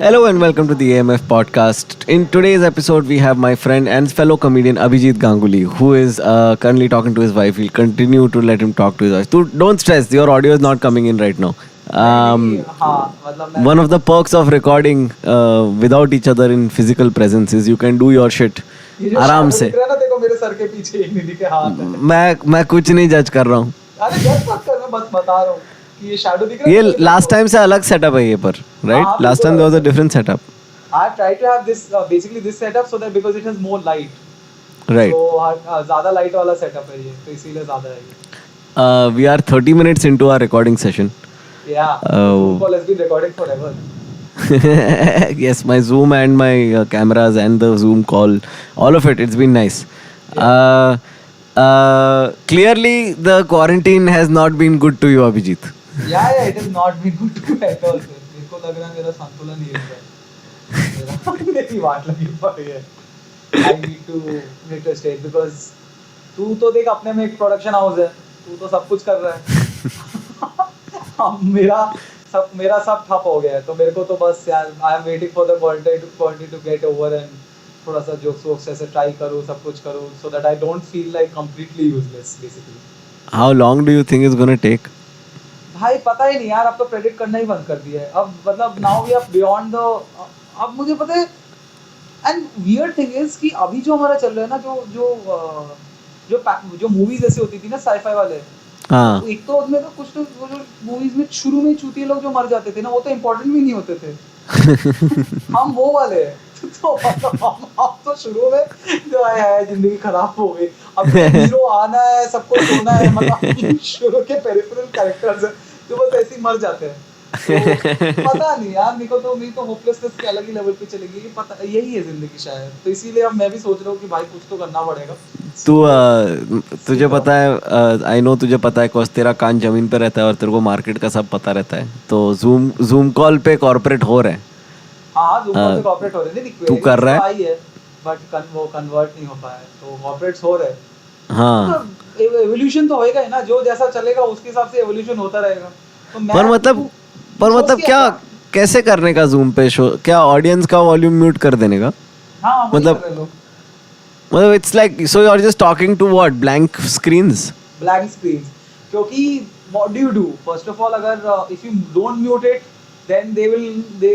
Hello and welcome to the AMF podcast. In today's episode, we have my friend and fellow comedian Abhijit Ganguly, who is currently talking to his wife. We'll continue to let him talk to his wife. Don't stress, your audio is not coming in right now. One of the perks of recording without each other in physical presence is you can do your shit आराम से. देखो मेरे sir के पीछे एक निधि के हाथ है. मैं कुछ नहीं जज कर रहा हूँ. अरे जज मत कर, मैं बस बता रहा हूँ कि ये शैडो दिख रहा है. ये लास्ट टाइम से अलग सेटअप है ये पर, right? Last time there was a different setup. I try to have this basically this setup so that because it has more light. Right. तो ज़्यादा लाइट वाला सेटअप है ये, तो इसीलिए ज़्यादा है ये. We are 30 minutes into our recording session. Yeah. Zoom call has been recording forever. Yes, my Zoom and my cameras and the Zoom call, all of it, it's been nice. Clearly, the quarantine has not been good to you, Abhijit. Yeah, it has not been good to me at all. मेरे को लग रहा है मेरा संतुलन ही है. मेरी वाट लगी पड़ी है. I need to hit a stage because तू तो देख अपने में एक प्रोडक्शन हाउस है. तू तो सब कुछ कर रहा है. मेरा सब ठप हो गया है, तो मेरे को तो बस यार I am waiting for the quarantine to get over and थोड़ा सा जोक्स वोक्स ऐसे ट्राई करूँ, सब कुछ करूँ, so that I don't feel like completely useless basically. How long do you think it's going to take? भाई पता ही नहीं यार, अब तो प्रेडिक्ट करना ही बंद कर दिया है. अब मतलब now we are beyond the, अब मुझे पता है. एंड वियर्ड थिंग इज कि अभी जो हमारा चल रहा है ना, जो मूवीज ऐसी होती थी ना साईफाई वाले, हाँ. एक तो उसमें तो कुछ तो वो जो मूवीज में शुरू में चूतिए लोग जो मर जाते थे ना, वो तो इम्पोर्टेंट भी नहीं होते थे. हम वो वाले हैं. तो हम तो शुरू में जो है जिंदगी खराब हो गई. अब हीरो आना है, सबको सोना है, मतलब शुरू के पेरिफेरल कैरेक्टर्स हैं जो बस ऐसे ही मर जाते हैं. तो पता नहीं यार, मेरे तो होपलेसनेस के अलग ही लेवल पे चलेगी. ये पता यही है जिंदगी शायद. तो इसीलिए अब मैं भी सोच रहा हूँ कि भाई कुछ तो करना पड़ेगा. तुझे पता है, आई नो तुझे पता है कॉज तेरा कान जमीन पे रहता है और तेरे को मार्केट का सब पता रहता है. तो जूम कॉल पे कॉर्पोरेट हो रहे हैं. हाँ, जूम कॉल पे कॉर्पोरेट हो रहे हैं. तू कर रहा है बट वो कन्वर्ट नहीं हो पाया, तो कॉर्पोरेट्स हो रहे हैं. हाँ, एवोल्यूशन तो होएगा ही ना, जो जैसा चलेगा उसके हिसाब से एवोल्यूशन होता रहेगा. तो पर मतलब क्या कैसे करने का जूम पे शो? क्या ऑडियंस का वॉल्यूम म्यूट कर देने का? हाँ, मतलब it's like so you are just talking to what? Blank screens. क्योंकि what do you do first of all, अगर if you don't mute it then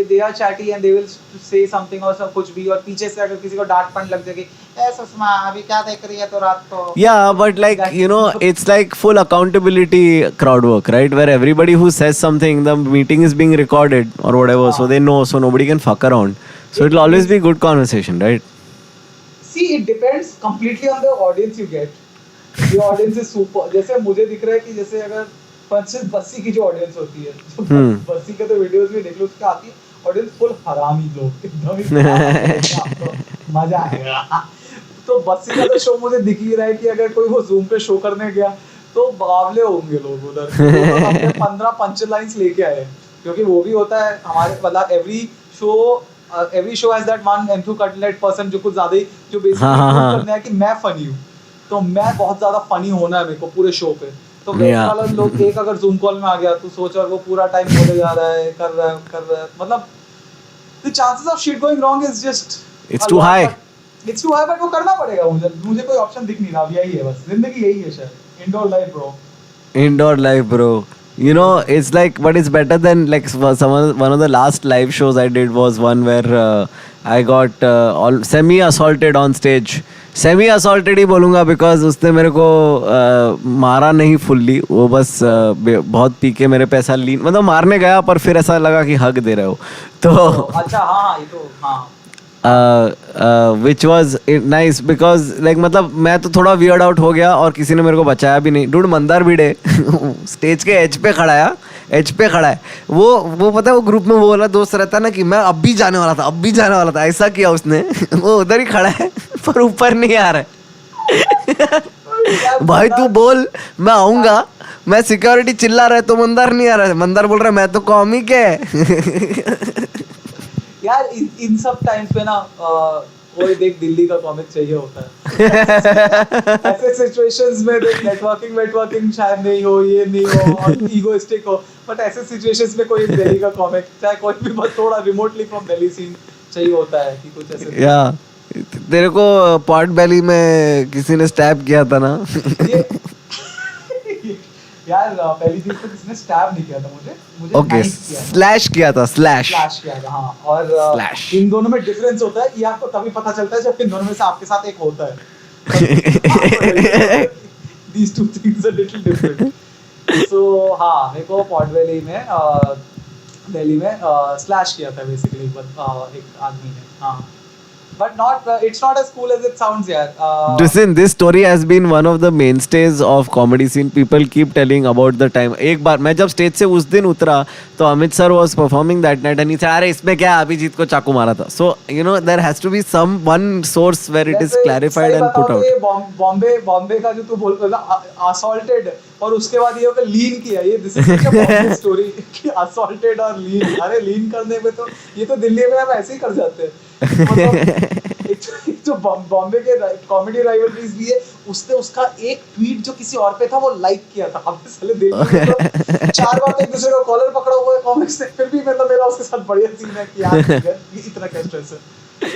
they are chatty and they will say something और सब कुछ भी, और पीछे से अगर किसी को डांट पड़ने लग जाएगी, ए सुषमा अभी क्या देख रही है तो रात को. Yeah, but like you know, it's like full accountability crowd work, right? Where everybody who says something, the meeting is being recorded or whatever, so they know, so nobody can fuck around. So it'll always be good conversation, right? See, it depends completely on the audience you get. The audience is super. जैसे मुझे दिख रहा है कि जैसे अगर बस्सी की जो ऑडियंस होती है, बस्सी के तो वीडियोस में देख लो, उसका आती है ऑडियंस फुल हरामी लोग, एकदम ही मजा आएगा. तो बस्सी का तो शो मुझे दिख ही रहा है कि अगर कोई वो जूम पे शो करने गया तो बावले होंगे लोग उधर. तो अपने 15 पंच लाइंस लेके आए, क्योंकि वो भी होता है हमारे, मतलब every show has that one enthu cutlet person जो कुछ ज्यादा ही जो बेसिकली करना है कि मैं फनी हूँ, तो मैं बहुत ज्यादा फनी होना है मेरे को पूरे शो पे. तो वाला लोग एक अगर जूम कॉल में आ गया तो सोच, और वो पूरा टाइम बोले जा रहा है, कर रहा है, मतलब the chances of shit going wrong is just it's too high. It's too high, but वो करना पड़ेगा. मुझे कोई ऑप्शन दिख नहीं रहा. यही है बस जिंदगी, यही है शायद. Indoor life bro. You know, it's like, but it's better than like one of the last live shows I did was one where I got all semi assaulted on stage. Semi assaulted ही बोलूँगा because उसने मेरे को मारा नहीं fully, वो बस बहुत पी के मेरे पे ऐसा लीन, मतलब मारने गया पर फिर ऐसा लगा कि हक दे रहे हो तो अच्छा. हाँ, ये तो हाँ. Which was nice because like मतलब मैं तो थोड़ा वियर्ड आउट हो गया और किसी ने मेरे को बचाया भी नहीं. डूड मंदार भिड़े स्टेज के एच पे खड़ा है. वो पता है वो ग्रुप में वो वाला दोस्त रहता है ना कि मैं अब भी जाने वाला था, ऐसा किया उसने. वो उधर ही खड़ा है पर ऊपर नहीं आ रहा है. भाई तू बोल मैं आऊंगा, मैं सिक्योरिटी चिल्ला रहा है तो मंदार नहीं आ रहा है. मंदार बोल रहा है मैं तो कॉमिक है. यार इन सब टाइम्स पे ना कोई देख दिल्ली का कॉमिक चाहिए होता है. ऐसे सिचुएशंस में देख नेटवर्किंग शायद नहीं हो, ये नहीं हो, और ईगोइस्टिक हो, बट ऐसे सिचुएशंस में कोई दिल्ली का कॉमिक चाहे कोई भी बस थोड़ा रिमोटली फ्रॉम दिल्ली सीन चाहिए होता है कि कुछ ऐसे या तेरे को पॉट बेली में किसी ने स्टैब किया था ना? ये यार पहली चीज तो किसने स्टैब नहीं किया था मुझे ओके, नाइफ किया था, स्लैश किया था, स्लैश फ्लैश किया था हाँ। और Slash. इन दोनों में डिफरेंस होता है, ये आपको तभी पता चलता है जब इन दोनों में से आपके साथ एक होता है। These two things are little different. So हाँ, मेरे को पॉट वैली में दिल्ली में स्लैश किया था बेसिकली एक आदमी ने, हाँ। But not it's not as cool as it sounds यार। Listen, this story has been one of the mainstays of comedy scene. People keep telling about the time. एक बार मैं जब स्टेज से उस दिन उतरा तो Amit sir was performing that night and he said, अरे इसमें क्या अभिजीत को चाकू मारा था. So you know there has to be some one source where it is जैसे clarified सही and put बताओ out. तो ये बॉम्बे का जो तू बोल रहा था असॉल्टेड और उसके बाद ये होकर लीन किया, ये this is such a story कि असॉल्टेड और लीन, अरे लीन करने पे तो ये तो दिल्ली में हम ऐसे ही कर जाते हैं। मतलब एक जो बॉम्बे के कॉमेडी राइवलरीज भी है, उसने उसका एक ट्वीट जो किसी और पे था वो लाइक किया था। अब साले दिल्ली में तो 4 बार तो एक दूसरे को कॉलर पकड़ा हुआ है कॉमिक्स ने, फिर भी मतलब मेरा उसके साथ बढ़िया सीन है कि यार इतना क्या स्ट्रेस है।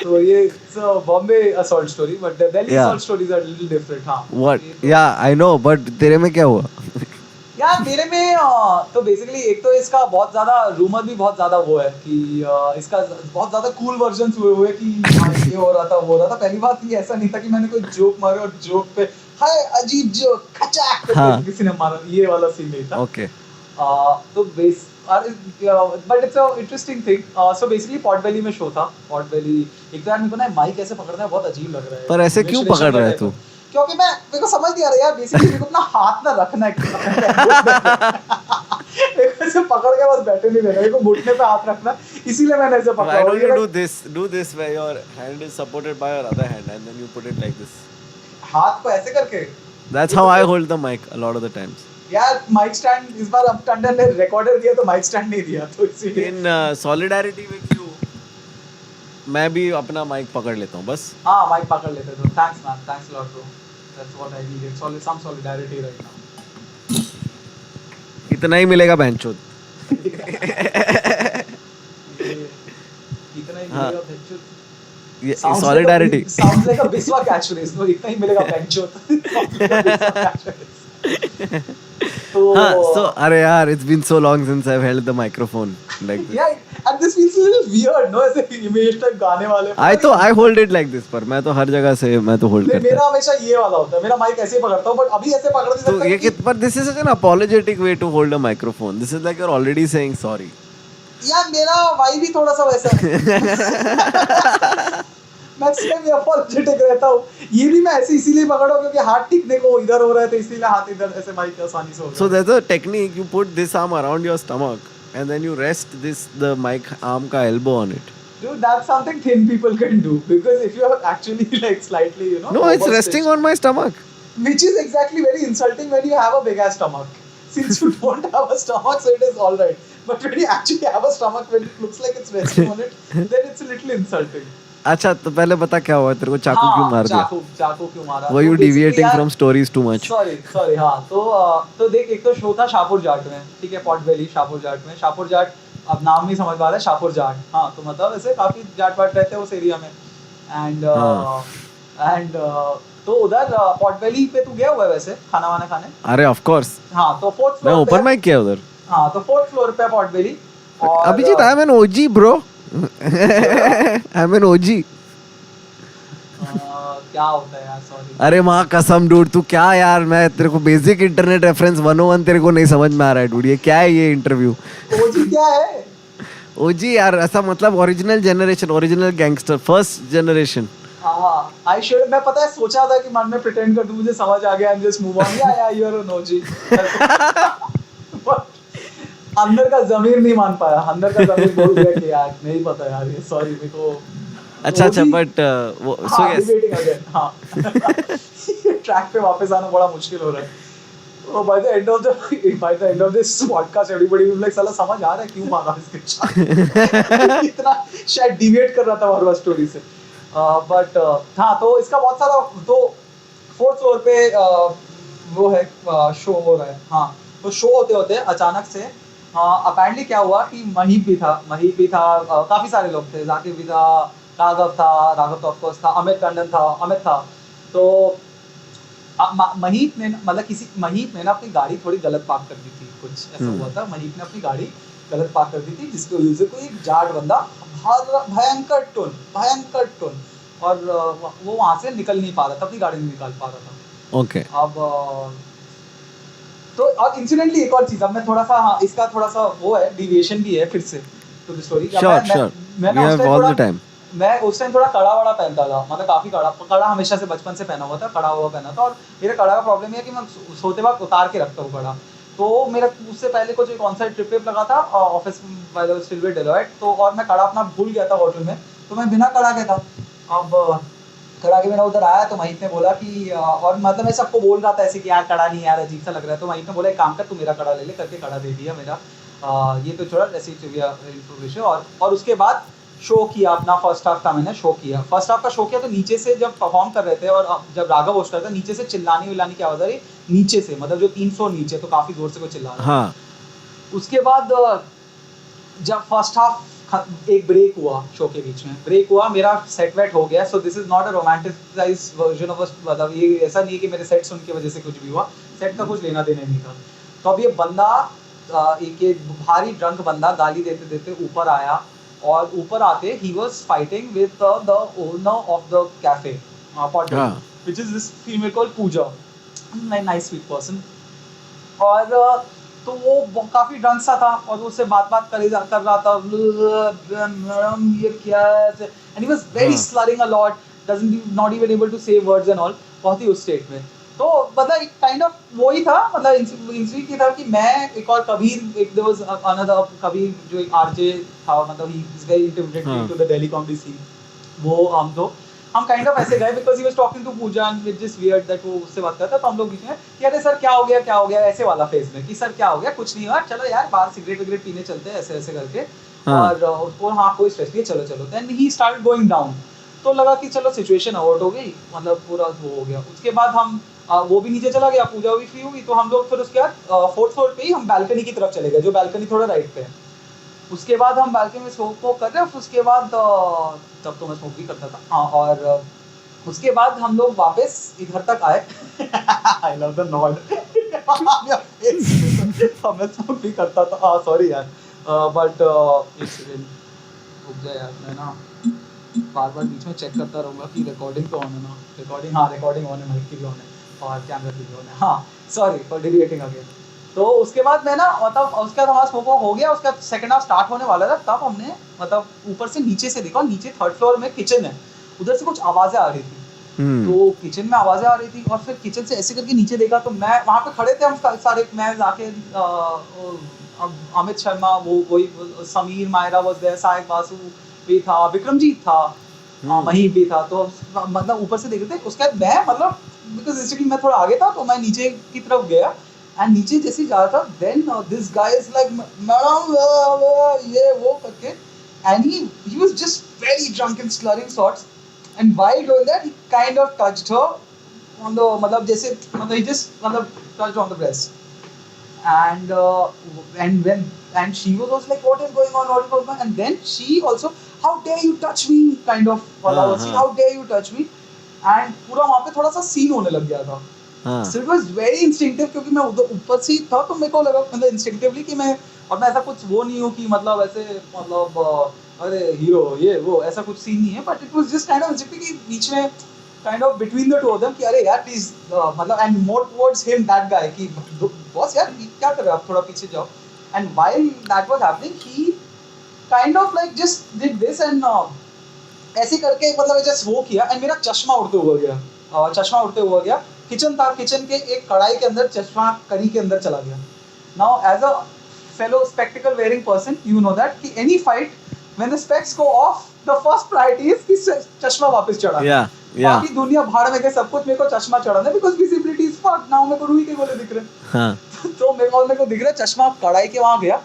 तो ये Bombay assault story, but Delhi assault stories are little different. हाँ What? Yeah, I know, but तेरे में क्या हुआ? यार मेरे में तो बेसिकली एक तो इसका बहुत ज्यादा रूमर भी बहुत ज्यादा वो है कि इसका बहुत ज्यादा कूल वर्जन्स हुए कि ये हो रहा था वो हो रहा था। पहली बात ये ऐसा नहीं था कि मैंने कोई जोक मारे और जोक पे हाय अजीब जोक खचाक हाँ. किसी ने मारा, ये वाला सीन नहीं था। Okay. तो base but it's a interesting thing. So basically pot valley में शो था। पॉट वैली एक तो यार मेरे को ना माइक ऐसे पकड़ना है बहुत अजीब लग रहा है। पर ऐसे क्यों पकड़ रहा है तू? क्योंकि मेरे को समझ नहीं आ रहा यार, बेसिकली मेरे को अपना हाथ ना रखना है मेरे को ऐसे पकड़ के बस बैठे नहीं देना, मेरे को घुटने पे हाथ रखना, इसीलिए मैंने ऐसे पकड़ा। Why don't you do this where your hand is supported by your other hand and then you put it like this? हाथ को ऐसे करके। That's how I hold the mic a lot of the times. यार mic stand इस बार अब टंडन ने recorder दिया तो माइक स्टैंड नहीं दिया, तो इसीलिए In solidarity with you, मैं भी अपना माइक पकड़ लेता हूँ बस। हाँ माइक पकड़ लेते तो thanks man, thanks lot bro, that's what I needed, some solidarity right now. इतना ही मिलेगा बहनचोद। इतना ही मिलेगा बहनचोद। ये solidarity. Sounds like a Biswa catchphrase, no इतना ही मिलेगा बहनचोद। तो हाँ, so अरे यार it's been so long since I've held the microphone like this. Yeah, and this feels a little weird, no? ऐसे इमेज टाइप गाने वाले। I hold it like this, पर मैं तो हर जगह से मैं तो hold करता मेरा हमेशा ये वाला होता है, मेरा माइक ऐसे ही पकड़ता हूँ, बट अभी ऐसे पकड़ नहीं तो सकता ये कित पर this is such an apologetic way to hold a microphone. This is like you're already saying sorry. यार मेरा वाइब भी थोड़ा सा वैसा है। मैक्सिमम ये apologetic रहता हूँ, ये भी मैं ऐसे इसीलिए पकड़ रहा हूँ क्योंकि हाथ टिकने को इधर हो रहा है तो इसीलिए हाथ इधर ऐसे माइक आसानी से हो रहा है। So there's a technique, you put this arm around your stomach and then you rest the mic arm का elbow on it. Dude, that's something thin people can do, because if you are actually like slightly, you know, No, it's resting on my stomach. which is exactly very insulting when you have a big ass stomach. Since you don't have a stomach, so it is all right. But when you actually have a stomach, when it looks like it's resting on it, then it's a little insulting. अच्छा तो पहले बता क्या हुआ, तेरे को चाकू क्यों मार दिया? चाकू क्यों मारा? Were you deviating from stories too much? Sorry हाँ, तो देख एक तो शो था शाहपुर जाट में, ठीक है, पॉट वैली शाहपुर जाट में। शाहपुर जाट अब नाम नहीं समझ पा रहा है, शाहपुर जाट, हाँ, तो मतलब ऐसे काफी जाट वाट रहते हैं उस एरिया में। एंड तो उधर पॉट वैली पे तू गया हुआ है वैसे खाना वाना खाने? अरे ऑफ कोर्स। हाँ तो 4th फ्लोर मैं ओपन माइक किया उधर। हाँ तो 4th फ्लोर पे pot valley. Abhijit I am an OG bro. I am an OG. क्या होता है यार, सॉरी। अरे माँ कसम डूड, तू क्या यार, मैं तेरे को बेसिक इंटरनेट रेफरेंस 101 तेरे को नहीं समझ में आ रहा है डूड, ये क्या है ये इंटरव्यू? ओजी क्या है? ओजी यार ऐसा मतलब original generation, original gangster, first generation. हाँ आई शुड, मैं पता है सोचा था कि मन में प्रिटेंड कर दूं, मुझे समझ आ गया एंड जस्ट मूव ऑन, या यू आर एन ओजी। अंदर का ज़मीर नहीं मान पाया, अंदर का ज़मीर बोल दिया कि यार नहीं पता यार ये, सॉरी मेरे को। अच्छा बट वो सो यस हाँ ट्रैक पे वापस आना बड़ा मुश्किल हो रहा है। Oh, by the end of this podcast, everybody will be like, साला समझ आ रहा है क्यों मारा इसके इतना शायद डिविएट कर रहा था हर बार स्टोरी से। बट हाँ तो इसका बहुत सारा तो 4th फ्लोर पे वो है शो हो रहा है। हाँ तो शो होते होते अचानक से हाँ अपेरेंटली क्या हुआ कि महीप भी था, काफी सारे लोग थे, जाकिर भी था, राघव तो ऑफ कोर्स था, अमित टंडन था, अमित था। तो महीप ने ना अपनी गाड़ी थोड़ी गलत पार्क कर दी थी, कुछ ऐसा हुआ था। महीप ने अपनी गाड़ी गलत पार्क कर दी थी, जिसकी वजह से कोई एक जाट बंदा भयंकर टुन और वो वहां से निकल नहीं पा रहा था, अपनी गाड़ी नहीं निकाल पा रहा था। ओके अब तो और इंसिडेंटली एक और चीज, अब मैं थोड़ा सा, हाँ इसका थोड़ा सा वो है, डेविएशन भी है फिर से टू द स्टोरी। श्योर मैं वी ना उस हैव टाइम ऑल थोड़ा द टाइम। मैं उस टाइम थोड़ा कड़ा वड़ा पहनता था, मतलब काफी कड़ा हमेशा से बचपन से पहना हुआ था, कड़ा हुआ पहना था। और मेरे कड़ा का प्रॉब्लम है कि मैं सोते वक्त उतार के रखता हूँ कड़ा। तो मेरा उससे पहले कुछ एक ऑन-साइट ट्रिप लगा था office by the still with Deloitte, तो और मैं कड़ा अपना भूल गया था होटल में, तो मैं बिना कड़ा के था। अब कड़ा के बिना उधर आया तो महीप ने बोला कि और मतलब मैं सबको बोल रहा था ऐसे कि यार कड़ा नहीं यार, अजीब सा लग रहा है। तो महीप ने बोला एक काम कर, तू मेरा कड़ा ले ले, करके कड़ा दे दिया मेरा। ये तो छोड़ा ऐसी ट्रिविया। और उसके बाद शो किया अपना, फर्स्ट हाफ का मैंने शो किया, फर्स्ट हाफ का शो किया। तो नीचे से जब परफॉर्म कर रहे थे और जब राघव होस्ट कर रहा था, नीचे से चिल्लाने विल्लाने की आवाज आ रही, नीचे से मतलब जो 300 नीचे, तो काफी जोर से कोई चिल्ला रहा है। हाँ उसके बाद जब फर्स्ट हाफ एक ब्रेक हुआ, शो के बीच में ब्रेक हुआ, मेरा सेट वेट हो गया। So this is not a romanticise version of, मतलब ये ऐसा नहीं है कि मेरे सेट सुन की वजह से कुछ भी हुआ, सेट का कुछ लेना देना नहीं था। तो अब ये बंदा एक भारी ड्रंक बंदा गाली देते देते ऊपर आया, और ऊपर आते ही was fighting with the owner of the cafe pot, which is this female called Pooja, nice sweet person. और तो वो काफी ड्रंक सा था और उससे बात कर रहा था, मैडम ये क्या है, and he was very slurring a lot, doesn't not even able to say words and all, बहुत ही उस स्टेट में। तो मतलब एक काइंड ऑफ वो ही था, मतलब इंसिडेंट की था कि मैं एक और कबीर, एक देयर वाज अनदर कबीर जो एक आरजे था, मतलब he is very intimidating to the Delhi comedy scene. वो हम काइंड ऑफ ऐसे गए because he was talking to Pooja and with this weird that, वो उससे बात करता, तो हम लोग बीच में कि अरे सर क्या हो गया ऐसे वाला फेज में, कि सर क्या हो गया, कुछ नहीं हुआ, चलो यार बाहर सिगरेट विगरेट पीने चलते हैं, ऐसे ऐसे करके। और उसको हाँ कोई स्ट्रेस नहीं, चलो then he started going down. तो लगा कि चलो सिचुएशन अवॉइड हो गई, मतलब पूरा वो हो गया। उसके बाद हम वो भी नीचे चला गया, पूजा भी फ्री होगी, तो हम लोग फिर उसके बाद फोर्थ फ्लोर पे ही हम बालकनी की तरफ चले गए, जो बालकनी थोड़ा राइट पे है। उसके बाद हम बालकनी में स्मोक कर रहे हैं, उसके बाद तब तो मैं स्मोक भी करता था, हाँ। और उसके बाद हम लोग वापस इधर तक आए। I love the nod. मैं स्मोक भी करता था, हाँ सॉरी यार, बट रुक जा यार, मैं ना बार बीच में चेक करता रहूँगा कि रिकॉर्डिंग तो ऑन है ना, रिकॉर्डिंग ऑन है, माइक की भी ऑन है और कैमरा की भी ऑन है, हाँ सॉरी फॉर डिलीटिंग अगेन। तो उसके बाद मैं ना मतलब उसका हमारा स्मोक हो गया, उसका सेकंड हाफ स्टार्ट होने वाला था, तब हमने मतलब ऊपर से नीचे से देखा, नीचे थर्ड फ्लोर में किचन है, उधर से कुछ आवाजें आ रही थी। तो किचन में आवाजें आ रही थी और फिर किचन से ऐसे करके नीचे देखा, तो मैं वहाँ पे खड़े थे हम सारे, मैं जाके अमित शर्मा, वो वही समीर मायरा वाज देयर, साहिब बासु भी था, विक्रमजीत था, महीप भी था। तो मतलब ऊपर से देख रहे थे, उसके बाद मैं मतलब बिकॉज एक्चुअली मैं थोड़ा आगे था, तो मैं नीचे की तरफ गया, एंड नीचे जैसे जा रहा था, then this guy is like madam ये वो करके, and he was just very drunk and slurring sorts, and while doing that he kind of touched her on the, मतलब जैसे मतलब ही जस्ट मतलब touched on the breast, and she was also like, what is going on, and then she also, how dare you touch me, kind of how dare you touch me, and पूरा वहाँ पे थोड़ा सा scene होने लग गया था। So it was very instinctive, क्योंकि मैं उधर ऊपर से था, तो मेरे को लगा मतलब instinctively कि मैं, और मैं ऐसा कुछ वो नहीं हूँ कि मतलब ऐसे मतलब अरे हीरो ये वो ऐसा कुछ सीन नहीं है, but it was just kind of instinctive कि बीच में kind of between the two of them कि अरे यार प्लीज मतलब, and more towards him that guy कि बॉस यार क्या कर रहे हो आप, थोड़ा पीछे जाओ, and while that was happening he kind of like just did this and ऐसे करके मतलब जस्ट वो किया, एंड मेरा चश्मा उड़ते हुआ गया, किचन था, किचन के एक कढ़ाई के अंदर चश्मा करी के अंदर चला गया। Now as a fellow spectacle wearing person you know that कि any fight when the specs go off the first priority is कि चश्मा वापस चढ़ा। बाकी दुनिया भाड़ में गए सब कुछ, मेरे को चश्मा चढ़ाना है because visibility is fuck, now मेरे को रुई के गोले दिख रहे हैं। तो मेरे को दिख रहा है चश्मा कढ़ाई के वहां गया,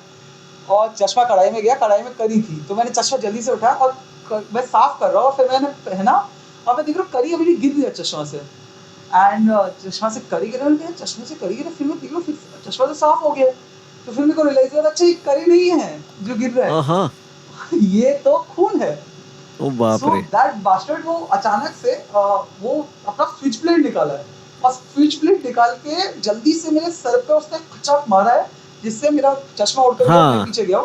और चश्मा कढ़ाई में गया, कढ़ाई में करी थी, तो मैंने चश्मा जल्दी से उठाया और मैं साफ कर रहा हूँ, और फिर मैंने पहना और मैं देख रहा हूँ करी अभी भी गिर गया चश्मा से, एंड चश्मा से करी गिरा, चश्मे से करी गिरा, फिर मैं देख रहा हूँ फिर चश्मा तो साफ हो गया, तो फिर मेरे को रियलाइज हुआ अच्छा ये करी नहीं है जो गिर रहा हाँ है ये तो खून है। ओ बाप सो रे दैट बास्टर्ड वो अचानक से वो अपना स्विच ब्लेड निकाला है और स्विच ब्लेड निकाल के जल्दी से मेरे सर पे उसने खचाक मारा है जिससे मेरा चश्मा उड़कर हाँ। पीछे गया।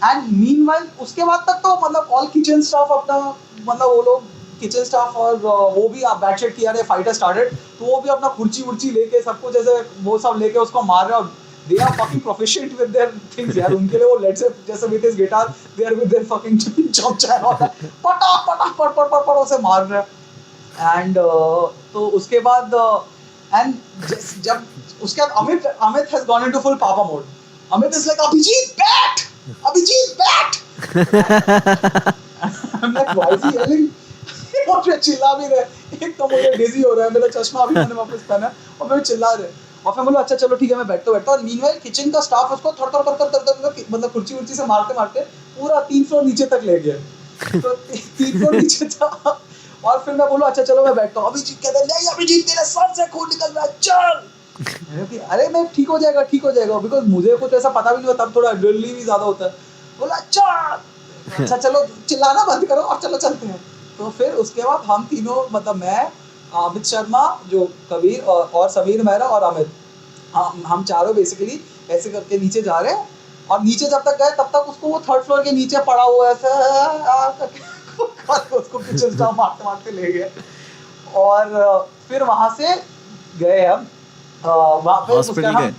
एंड मीनवाइल उसके बाद तक तो मतलब ऑल किचन स्टाफ अपना मतलब वो लोग किचन स्टाफ और वो भी आप बैट शेट किया रहे फाइटर स्टार्टेड तो वो भी अपना कुर्सी उर्ची लेके सब कुछ ऐसे वो सब लेके उसको मार रहे और they are fucking proficient with their things यार उनके लिए वो लेट्स से जैसे with his guitar they are with their fucking chop chop होता है पटा पटा पट पट पट पट उसे मार रहे हैं। एंड तो उसके बाद एंड जब उसके बाद Amit has gone into full papa mode. Amit is like Abhijeet but I'm like why is he yelling और मैं चिल्ला भी रहे एक तो मुझे डिजी हो रहा है मेरा चश्मा अभी मैंने वापस पहना और मैं चिल्ला रहे और फिर बोला अच्छा चलो ठीक है मैं बैठता और मीनवाइल किचन का स्टाफ उसको थर मतलब कुर्सी उर्ची से मारते मारते पूरा 3 फ्लोर नीचे तक ले गया तो 3 फ्लोर नीचे था और फिर मैं बोला अच्छा चलो मैं बैठता हूँ अभिजीत कहता है नहीं अभिजीत तेरे सर से खून निकल रहा है चल अरे मैं ठीक हो जाएगा बिकॉज मुझे कुछ ऐसा पता भी नहीं होता तब थोड़ा एड्रेनलिन भी ज्यादा होता है बोला अच्छा चलो चिल्लाना बंद करो और चलो चलते हैं। तो फिर उसके बाद हम तीनों मतलब मैं अमित शर्मा जो कबीर और समीर मेहरा और अमित हम चारों बेसिकली ऐसे करके नीचे जा रहे हैं और नीचे जब तक गए तब तक उसको वो 3rd फ्लोर के नीचे पड़ा हुआ ऐसा उसको किचन स्टाफ मारते मारते ले गए और फिर वहां से गए हम वहां पे उसके बाद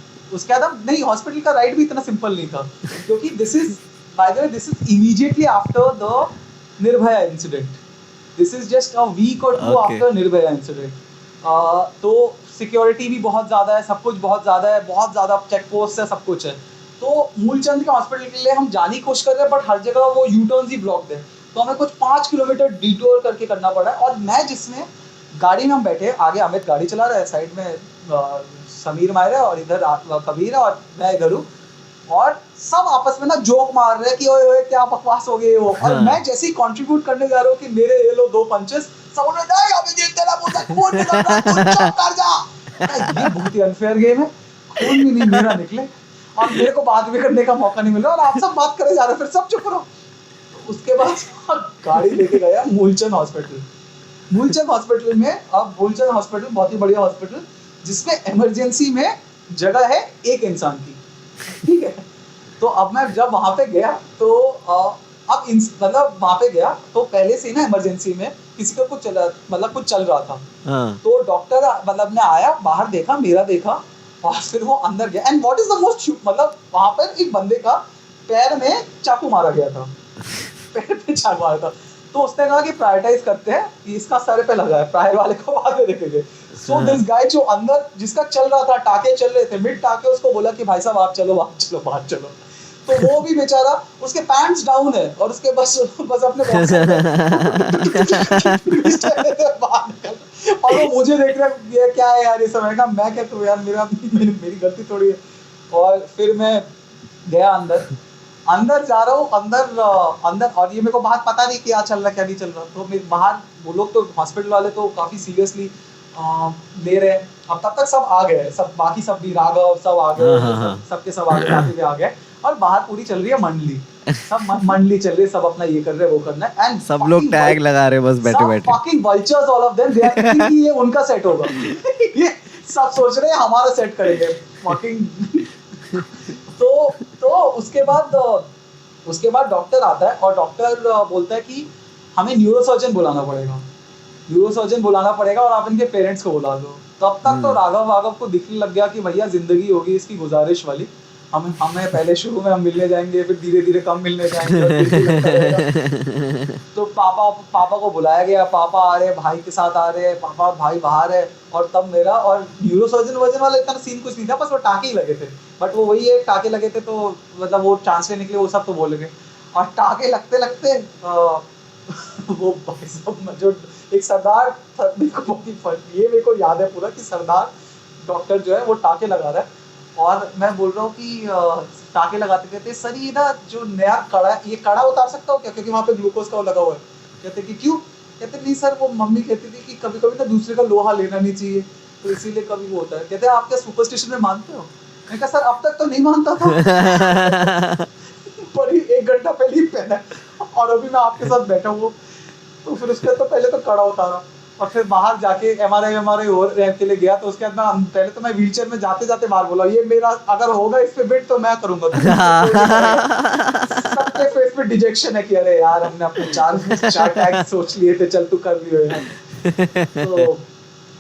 हम नहीं हॉस्पिटल का राइड भी इतना सिंपल नहीं था क्योंकि this is immediately after the Nirbhaya incident this is just a week और 2 आफ्टर निर्भया इंसिडेंट। तो सिक्योरिटी भी बहुत ज़्यादा है सब कुछ बहुत ज़्यादा चेक पोस्ट है सब कुछ है तो मूलचंद के हॉस्पिटल के लिए हम जाने की कोशिश कर रहे हैं बट हर जगह वो यू टर्न्स ही ब्लॉक्ड है तो हमें कुछ 5 किलोमीटर डिटोर करके करना पड़ा है और मैं जिसमें गाड़ी में हम बैठे आगे अमित गाड़ी चला रहा है साइड में समीर मायरा और इधर कबीर है और मैं इधर हूँ और सब आपस में ना जोक मार रहे हैं कि ओए क्या बकवास हो गई वो और मैं जैसे ही कंट्रीब्यूट करने जा रहा हूँ कि मेरे ये लो 2 पंचेस सब उन्होंने नहीं अभिजीत तेरा मुंह से खून निकल रहा है तू चुप कर जा ये बहुत ही अनफेयर गेम है खून भी नहीं मेरा निकले और मेरे को बात भी करने का मौका नहीं मिला और आप सब बात करे जा रहे फिर सब चुप रहो। उसके बाद गाड़ी लेके गया मूलचंद हॉस्पिटल में अब मूलचंद हॉस्पिटल बहुत ही बढ़िया हॉस्पिटल जिसमें इमरजेंसी में जगह है एक इंसान की ठीक है। तो अब मैं जब वहां पे गया तो अब मतलब वहां पे गया तो पहले से ना इमरजेंसी में किसी का कुछ चल रहा था तो डॉक्टर मतलब ने आया बाहर देखा मेरा देखा और फिर वो अंदर गया and what is the most मतलब वहां पर एक बंदे का पैर में चाकू मारा गया था पैर पे चाकू मारा था तो उसने कहा कि प्रायोरिटाइज करते हैं कि इसका सर पे लगा है प्रायर वाले को बाद में देखेंगे। सो दिस गाय जो अंदर जिसका चल रहा था टाके चल रहे थे मिड टाके उसको बोला कि भाई साहब आप चलो बाहर चलो तो वो भी बेचारा उसके पैंट्स डाउन है और उसके बस अपने और वो मुझे देख रहा है ये क्या है यार ये समय का मैं क्या करूँ यार मेरी गलती थोड़ी है। और फिर मैं गया अंदर जा रहा हूँ अंदर और ये मेरे को बात पता नहीं क्या चल रहा क्या नहीं चल रहा तो मैं बाहर वो लोग तो हॉस्पिटल वाले तो काफी सीरियसली ले रहे हैं। अब तब तक सब आ गए सब बाकी सब भी राघव सब आ गए सबके सब आगे आ गए और बाहर पूरी चल रही है मंडली चल रही है सब अपना ये कर रहे हैं वो करना है एंड सब लोग टैग लगा रहे हैं बस बैठे fucking vultures all of them they are thinking कि ये उनका सेट होगा ये सब सोच रहे हैं हमारा सेट करेंगे फकिंग तो उसके बाद डॉक्टर आता है और डॉक्टर बोलता है कि हमें न्यूरोसर्जन बुलाना पड़ेगा और आप इनके पेरेंट्स को बुला दो। तब तक तो राघव को दिखने लग गया कि भैया जिंदगी होगी इसकी गुजारिश वाली हमें पहले शुरू में हम मिलने जाएंगे फिर धीरे धीरे कम मिलने जाएंगे तो पापा को बुलाया गया पापा आ रहे भाई के साथ आ रहे पापा भाई बाहर है और तब मेरा और न्यूरोसर्जन वर्जन वाला इतना सीन कुछ नहीं था बस वो टाके ही लगे थे बट वो वही है टाके लगे थे तो मतलब वो ट्रांसलेट निकले वो सब तो बोल गए और टाके लगते वो भाई साहब जो एक सरदार मेरे को याद है पूरा कि सरदार डॉक्टर जो है वो टाके लगा रहा है और मैं बोल रहा हूँ कि टाके लगाते कहते सर ये ना जो नया कड़ा है ये कड़ा उतार सकता हूँ क्या क्योंकि वहाँ पे ग्लूकोज का वो लगा हुआ है। कहते कि क्यों कहते नहीं सर वो मम्मी कहती थी कि कभी ना दूसरे का लोहा लेना नहीं चाहिए तो इसीलिए कभी वो होता है। कहते आप क्या सुपरस्टिशन में मानते हो मैं कहा सर अब तक तो नहीं मानता था पर 1 घंटा पहले ही पहना और अभी मैं आपके साथ बैठा हूँ। तो फिर उसके बाद तो पहले तो कड़ा उतारा और फिर बाहर जाके एमआरआई और रैंप के लिए गया। तो उसके बाद मैं पहले तो मैं व्हीलचेयर में जाते जाते बाहर बोला ये मेरा अगर होगा इस पे बिट तो मैं करूंगा। सबके फेस पे डिजेक्शन है कि अरे यार हमने अपने 4 टैग सोच लिए थे, चल तू कर लियो यार। तो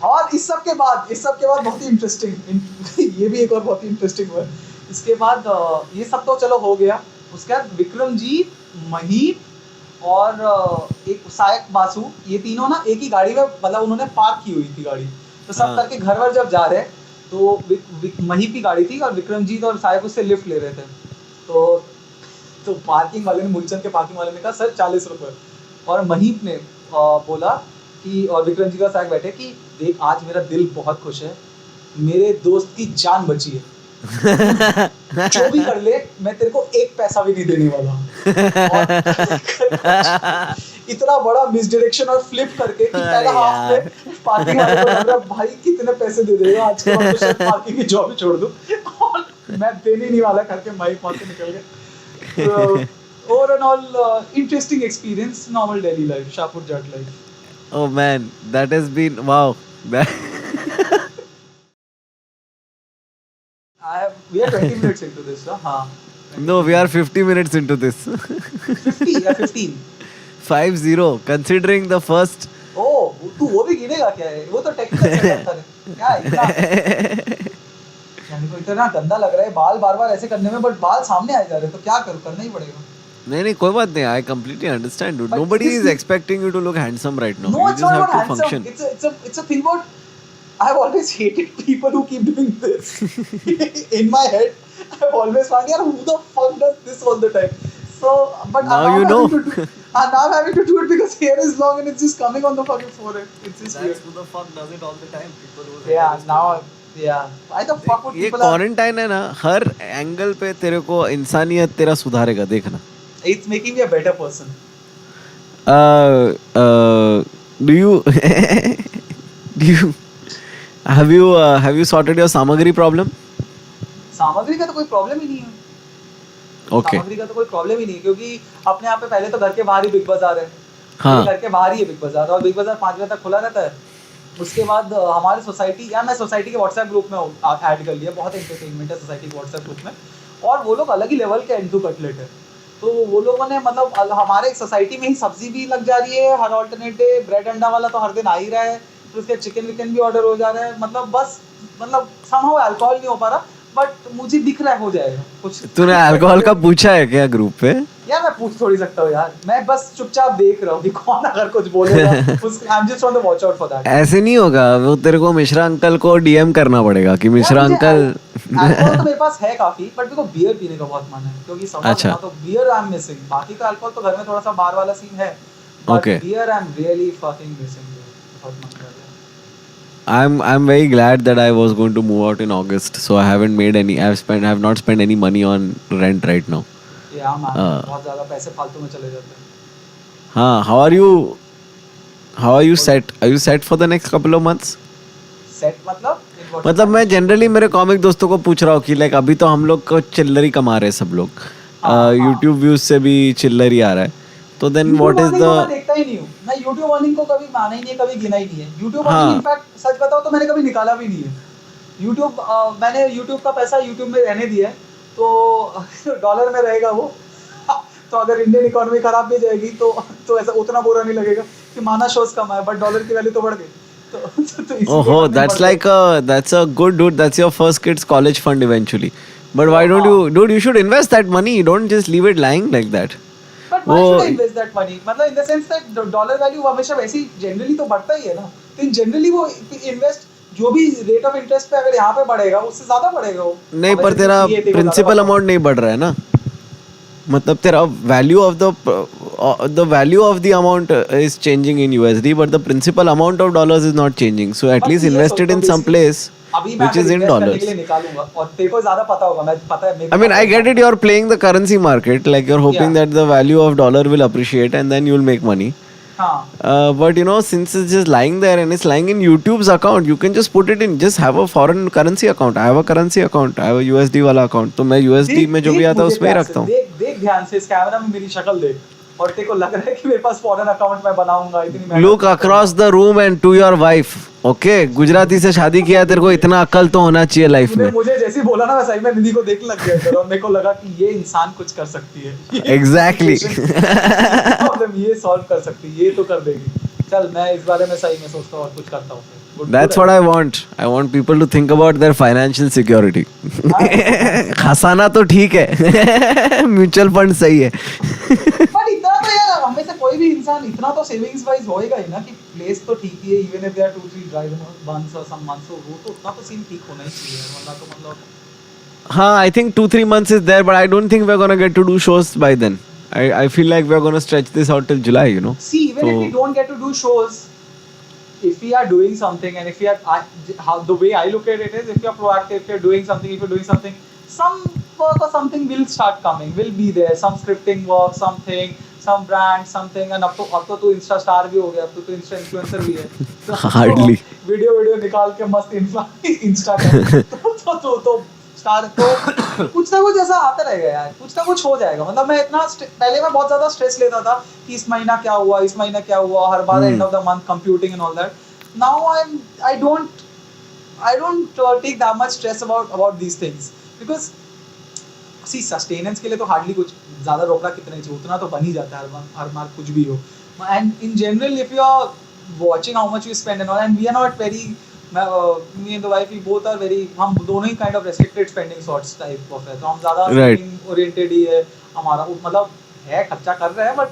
और इस सब के बाद बहुत ही इंटरेस्टिंग ये भी एक और बहुत ही इंटरेस्टिंग हुआ। इसके बाद ये सब तो चलो हो गया। उसके बाद विक्रमजीत, महीप और एक सायक बासु, ये तीनों ना एक ही गाड़ी में मतलब उन्होंने पार्क की हुई थी गाड़ी। तो सब करके घर वर जब जा रहे तो महीप की गाड़ी थी और विक्रमजीत और सायक उससे लिफ्ट ले रहे थे। तो पार्किंग वाले ने, मूलचंद के पार्किंग वाले ने कहा सर 40 रुपये। और महीप ने बोला कि और विक्रमजीत का सायक बैठे कि देख आज मेरा दिल बहुत खुश है, मेरे दोस्त की जान बची है, जो भी कर ले मैं तेरे को 1 पैसा भी नहीं देने वाला। और इतना बड़ा मिसडायरेक्शन और फ्लिप करके कि पहला हाफ में पार्किंग वाले को लग रहा भाई कितने पैसे दे देगा आज के बाद तो शायद पार्किंग की जॉब ही छोड़ दूं और मैं देने नहीं वाला करके माइक वहां से निकल गए। Over and all interesting experience, normal daily life, Shahpur Jat life. Oh man, that has been wow. We are 20 minutes into this, हाँ. No, we are 50 minutes into this. 50 या 15? 50, considering the first. Oh, तू वो भी गिनेगा क्या है? वो तो टेक्निकल सेटअप था। क्या इतना? यानी को इतना गंदा लग रहा है बाल बार-बार ऐसे करने में, बट बाल सामने आ जा रहे तो क्या करूँ, करना ही पड़ेगा। नहीं कोई बात नहीं, I completely understand, dude. Nobody is expecting you to look handsome right now. No, you it's just not have to handsome. function. It's a thing about I've always hated people who keep doing this. In my head, I've always found, yaar, who the fuck does this all the time? So, but now you know. Now I'm having to do it because hair is long and it's just coming on the fucking forehead. It's just weird. Who the fuck does it all the time? People who yeah, now yeah. Why the fuck would ये people? Quarantine है ना, हर angle पे तेरे को इंसानियत तेरा सुधारेगा, देखना. It's making me a better person. Do you have you sorted your सामग्री problem? सामग्री का तो कोई प्रॉब्लम ही नहीं है. Okay. सामग्री का तो कोई प्रॉब्लम ही नहीं, क्योंकि अपने यहाँ पे पहले तो घर के बाहर ही बिग बाजार है. हाँ. घर के बाहर ही है बिग बाजार और बिग बाजार 5 बजे तक खुला रहता है. उसके बाद हमारी सोसाइटी, या मैं सोसाइटी के व्हाट्सएप ग्रुप में ऐड कर लिया, बहुत एंटरटेनमेंट है सोसाइटी के व्हाट्सएप ग्रुप में. और वो लोग अलग ही लेवल के एंटू कटलेट है. तो वो लोगों ने मतलब हमारे एक सोसाइटी में ही सब्जी भी लग जा रही है हर ऑल्टरनेट डे, ब्रेड अंडा वाला तो हर दिन आ ही रहा है, फिर उसके चिकन विकन भी ऑर्डर हो जा रहा है. मतलब बस मतलब समहाउ अल्कोहल नहीं हो पा रहा, बट मुझे दिख रहा है हो जाएगा कुछ. तूने अल्कोहल का पूछा है क्या ग्रुप पे? यार मैं पूछ थोड़ी सकता हूँ यार, मैं बस चुपचाप देख रहा हूँ कि कौन अगर कुछ बोलेगा. I am just on the watch out for that. ऐसे नहीं होगा, वो तेरे को मिश्रा अंकल को डीएम करना पड़ेगा कि मिश्रा अंकल. अल्कोहल तो मेरे पास है काफी, बट मेरे को बियर पीने का बहुत मन है, क्योंकि अच्छा. तो बियर आई एम मिसिंग. बाकी का अल्कोहल तो घर में थोड़ा सा बार वाला सीन है, okay. Beer I am really fucking missing. बहुत मन कर रहा है. I'm very glad that I was going to move out in August, so I haven't made any. I have not spent any money on rent right now. Yeah, man. बहुत ज़्यादा पैसे फालतू में चले जाते हैं. हाँ, how are you set? Are you set for the next couple of months? Set मतलब मैं जनरली मेरे कॉमिक दोस्तों को पूछ रहा हूँ कि लाइक अभी तो हम लोग को चिल्लर ही कमा रहे हैं सब लोग. YouTube व्यूज से भी चिल्लर ही आ रहा है. तो देन व्हाट इज द. मैं देखता ही नहीं हूँ. मैं YouTube अर्निंग को कभी माना ही नहीं है, कभी गिना ही नहीं है. YouTube अर्निंग इनफैक्ट सच बताओ तो मैंने कभी निकाला भी नहीं है. YouTube मैंने YouTube का पैसा YouTube में रहने दिया है, तो डॉलर में रहेगा वो. तो अगर इंडियन इकोनॉमी खराब भी जाएगी तो ऐसा उतना बुरा नहीं लगेगा कि माना शोज कम है, बट डॉलर की वैल्यू तो बढ़ गई. ओहो, that's a good dude. That's your first kid's college fund eventually. But why don't you, dude? You should invest that money. You don't just leave it lying like that. But why should I invest that money? मतलब in the sense that dollar value हमेशा वैसे ही generally तो बढ़ता ही है ना. तो generally वो invest जो भी रेट ऑफ इंटरेस्ट पे अगर यहाँ पे बढ़ेगा उससे ज्यादा बढ़ेगा वो. नहीं, पर तेरा प्रिंसिपल अमाउंट नहीं बढ़ रहा है ना. मतलब तेरा value of the value of the amount is changing in USD, but the principal amount of dollars is not changing. So at least invest it in some place which is in dollars. और तेरे को ज्यादा पता होगा, मैं पता है. I mean, I get it. You're playing the currency market, like you're hoping that the value of dollar will appreciate and then you'll make money. हाँ But you know, since it's just lying there and it's lying in YouTube's account, you can just put it in, just have a foreign currency account. I have a currency account, I have a USD वाला account. तो मैं USD में जो भी आता है उसमें ही रखता हूँ. देख ध्यान से इस कैमरा में मेरी शक्ल देख और तेरे को लग रहा है कि मेरे पास फॉरेन अकाउंट मैं बनाऊंगा इतनी मेहनत Look across the room and to your wife. Okay, Gujarati से शादी किया है, तेरे को इतना अक्ल तो होना चाहिए लाइफ तूने में. मुझे जैसे ही बोला ना मैं सही में निधि को देखने लग गया था और मेरे को लगा कि ये इंसान कुछ कर सकती है. Exactly. प्रॉब्लम ये सॉल्व कर सकती है, ये तो कर देगी. चल मैं इस बारे में सही में सोचता हूँ और कुछ करता हूँ. That's what I want. I want people to think about their financial security. खसाना तो ठीक है, म्यूचुअल फंड सही है. पर इतना तो यार हमें से कोई भी इंसान इतना तो सेविंग्स वाइज होएगा ही ना कि प्लेस तो ठीक ही है even if there 2-3 drive months और सम मंथ्स वो तो उतना तो सीन ठीक होना ही चाहिए वरना तो मतलब हाँ, I think 2-3 months is there, but I don't think we're gonna get to do shows by then. I feel like we're gonna stretch this out till July, you know. see even if we don't get to do shows if we are doing something and if we are how the way I look at it is if you are proactive if you're doing something some work or something will start coming will be there some scripting work something some brand something and अब तो तू Insta star भी हो गया अब तो तू Insta influencer भी है Hardly. वीडियो निकाल के मस्त इंस्टा तो स्टार तो कुछ ना कुछ ऐसा आता रहेगा यार कुछ ना कुछ हो जाएगा मतलब मैं इतना पहले मैं बहुत ज्यादा स्ट्रेस लेता था कि इस महीना क्या हुआ हर बार end of the month computing and all that now I don't take that much stress about these things because see sustenance के लिए तो हार्डली कुछ ज्यादा रोकड़ा कितना चाहिए उतना तो बन ही जाता है हर बार कुछ भी हो and in general if you are watching how much you spend and all and we are not very me and the wife we both are very हम दोनों ही kind of restricted spending sorts type of है तो हम ज्यादा saving oriented ही है हमारा मतलब है खर्चा कर रहे हैं बट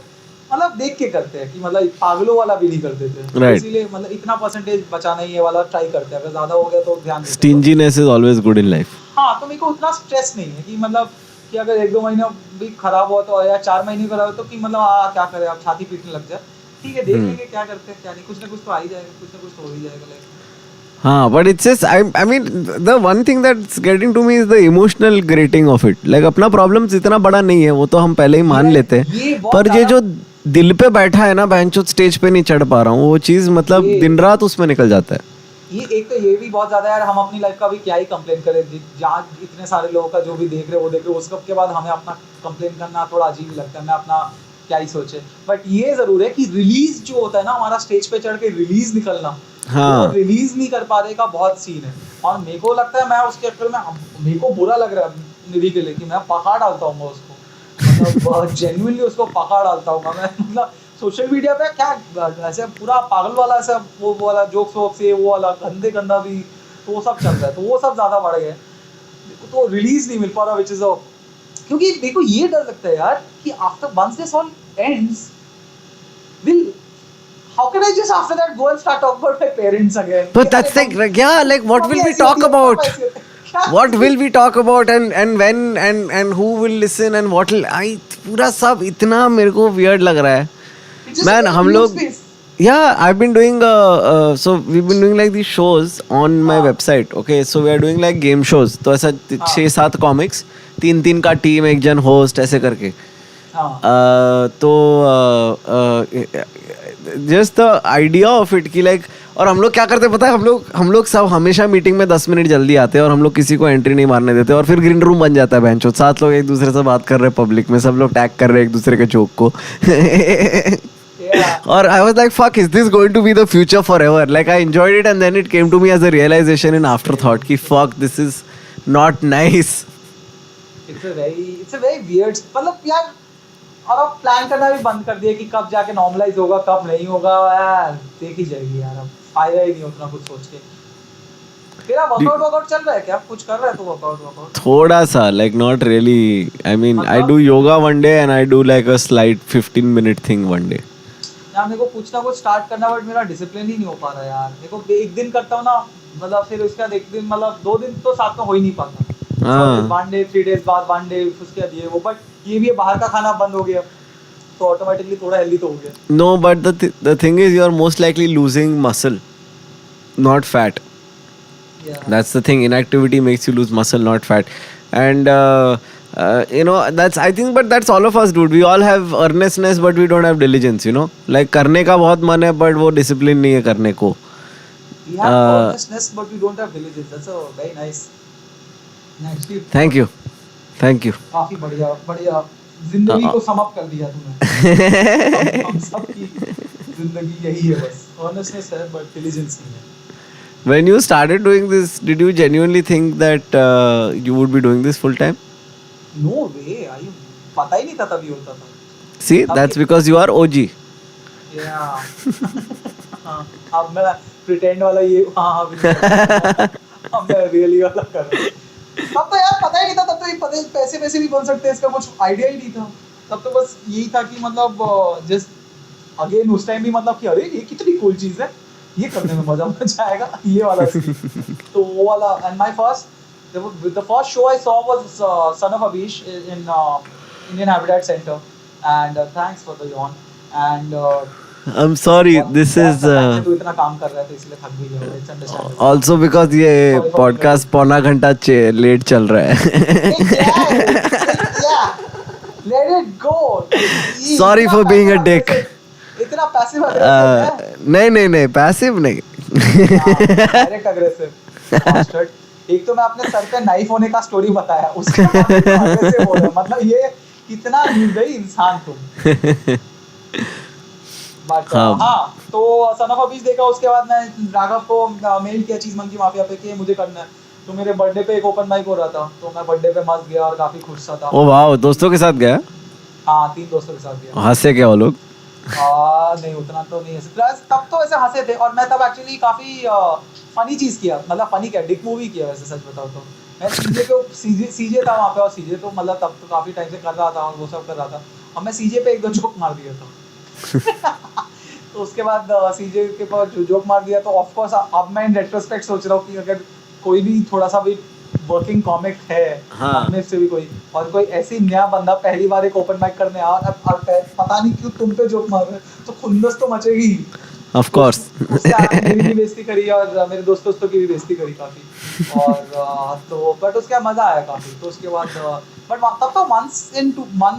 मतलब देख के करते हैं कि मतलब पागलों वाला भी नहीं करते थे इसीलिए मतलब इतना परसेंटेज बचाना ही है वाला ट्राई करते हैं अगर ज्यादा हो गया तो ध्यान देते हैं Stinginess is always good in life. हाँ तो मेरे को उतना स्ट्रेस नहीं है कि मतलब कि अगर 1-2 महीने भी खराब हुआ तो या 4 महीने खराब हुआ तो कि मतलब क्या करें आप छाती पीटने लग जाए ठीक है देख लेंगे क्या करते हैं क्या नहीं कुछ ना कुछ तो आ ही जाएगा कुछ ना कुछ तो हो ही जाएगा लाइफ हाँ, but it's just I mean the one thing that's getting to me is the emotional grating of it. Like अपना problem इतना बड़ा नहीं है वो तो हम पहले ही मान लेते हैं पर ये जो दिल पे बैठा है ना बहनचोद स्टेज पे नहीं चढ़ पा रहा हूँ वो चीज मतलब दिन रात उसमें निकल जाता है ये एक तो ये भी बहुत ज्यादा यार हम अपनी लाइफ का भी क्या ही कंप्लेन करें जहाँ इतने सारे लोगों का जो भी देख रहे वो देख रहे उसके बाद हमें अपना कंप्लेन करना थोड़ा अजीब ही लगता है मैं अपना क्या ही सोचे बट ये जरूर है कि रिलीज जो होता है ना हमारा स्टेज पे चढ़ के रिलीज निकलना हाँ रिलीज नहीं कर पाने का बहुत सीन है और मेरे को लगता है मैं उसके चक्कर में मेरे को बुरा लग रहा है निधि के लिए कि मैं पकड़ डालता हूँ उसको मतलब जेन्युइनली उसको पकड़ डालता हूँ मैं मतलब सोशल मीडिया पे क्या ऐसे पूरा पागल वाला ऐसा वो वाला जोक्स वोक्स ये वो वाला गंदा भी तो वो सब चल रहा है तो वो सब ज्यादा बढ़ गया तो रिलीज नहीं मिल पा रहा विच इज क्योंकि देखो ये डर लगता है यार कि after once this all ends will how can I just after that go and start talking about my parents again but that's like yeah like what will we talk about what will we talk about and when and who will listen and what will I पूरा सब इतना मेरे को weird लग रहा है man हम लोग yeah I've been doing so we've been doing like these shows on my website okay so we are doing like game shows तो ऐसा 6-7 comics 3 का टीम एक जन होस्ट ऐसे करके तो just the idea of it कि लाइक और हम लोग क्या करते पता है हम लोग सब हमेशा मीटिंग में 10 मिनट जल्दी आते हैं और हम लोग किसी को एंट्री नहीं मारने देते और फिर ग्रीन रूम बन जाता है बेंचो 7 लोग एक दूसरे से बात कर रहे हैं पब्लिक में सब लोग टैग कर रहे हैं एक दूसरे के जोक को और I was like fuck is this going to be the future forever like I enjoyed it and then it came to me as a realization and afterthought कि fuck this is not nice it's a very weird मतलब यार और अब plan करना भी बंद कर दिया कि कब जाके नॉर्मलाइज होगा कब नहीं होगा यार देख ही जाएगी यार अब फायदा ही नहीं उतना कुछ सोच के तेरा वर्कआउट चल रहा है क्या कुछ कर रहा है तो वर्कआउट थोड़ा सा like not really I mean I do yoga one day and I do like a slight 15-minute thing one day यार मेरे को कुछ ना कुछ स्टार्ट करना बट मेरा डिसिप्लिन ही नहीं हो पा रहा यार मेरे को एक दिन करता हूँ ना मतलब फिर उसके बाद एक दिन मतलब 2 दिन तो साथ में हो ही नहीं पाता वन डे 3 डेज बाद वन डे उसके बाद ये वो बट ये भी बाहर का खाना बंद हो गया तो ऑटोमेटिकली थोड़ा हेल्दी तो हो गया no but the thing is you are most likely losing muscle not fat that's the thing inactivity makes you lose muscle not fat and You know, that's I think, but that's all of us, dude. We all have earnestness, but we don't have diligence. You know, like करने का बहुत मन है, but वो discipline नहीं है करने को. We have earnestness, but we don't have diligence. That's a very nice. Actually, Thank you, thank you. काफी बढ़िया बढ़िया जिंदगी को सम अप कर दिया तूने. हम सब की जिंदगी यही है बस. Earnestness है, but diligence नहीं है. When you started doing this, did you genuinely think that you would be doing this full time? No way. पता ही नहीं था तभी होता था. See, that's because you are OG. Yeah. हाँ, अब मैं pretend वाला ये हाँ अब मैं really वाला कर रहा हूँ. तब तो यार पता ही नहीं था. तब तो ये पैसे भी बन सकते हैं, इसका कुछ आइडिया ही नहीं था. तब तो बस यही था कि मतलब जस्ट अगेन उस टाइम भी मतलब कि अरे ये कितनी कूल चीज है, ये करने में मजा आएगा, ये वाला सीन. तो वो वाला. And my the first show I saw was Son of Abish in Indian Habitat Center, and thanks for the yawn. And I'm sorry, this is तू इतना काम कर रहा था इसलिए थक भी गया. It's understandable. also because ये podcast पौना घंटा लेट चल रहा है. Yeah, let it go. Sorry for being a dick. इतना पैसिव अग्रेसिव है. नहीं पैसिव नहीं. Direct aggressive. एक तो मैं अपने सर पे नाइफ होने का स्टोरी बताया, उसके बाद अग्रेसिव हो रहा. मतलब ये कितना निर्दयी इंसान तुम. बट हाँ, तो सन ऑफ अबीश देखा. उसके बाद मैं राघव को मेल किया चीज मंकी माफिया पे कि मुझे करना है. तो मेरे बर्थडे पे एक ओपन माइक हो रहा था, तो मैं बर्थडे पे मस्त गया और काफी खुश था. ओ वाह, दोस्तों के साथ गया? हाँ, 3 दोस्तों के साथ गया. हंसे क्या वो लोग? नहीं उतना तो नहीं हंसे. प्लस तब तो ऐसे हंसे थे. और मैं तब एक्चुअली काफी फनी चीज किया. मतलब फनी क्या, डिक मूवी किया वैसे सच बताओ तो. मैं सीजे था वहाँ पे, और सीजे तो मतलब तब तो काफी टाइम से कर रहा था और वो सब कर रहा था. और मैं सीजे पे 1-2 जोक मार दिया था. तो उसके बाद सीजे के पर जो जोक मार दिया, तो ऑफ कोर्स अब मैं इन रेट्रोस्पेक्ट सोच रहा हूँ कि अगर कोई भी थोड़ा सा भी वर्किंग कॉमिक है, हाँ. में से भी कोई और कोई ऐसी नया बंदा पहली बार एक ओपन माइक करने आया और पता नहीं क्यों तुम पे जोक मार रहे, तो खुंदस तो मचेगी. Of course. मेरी भी बेइज्जती करी और मेरे दोस्तों की भी बेइज्जती करी काफी. और तो बट उसका मजा आया काफी. तो उसके बाद बट तब तो वन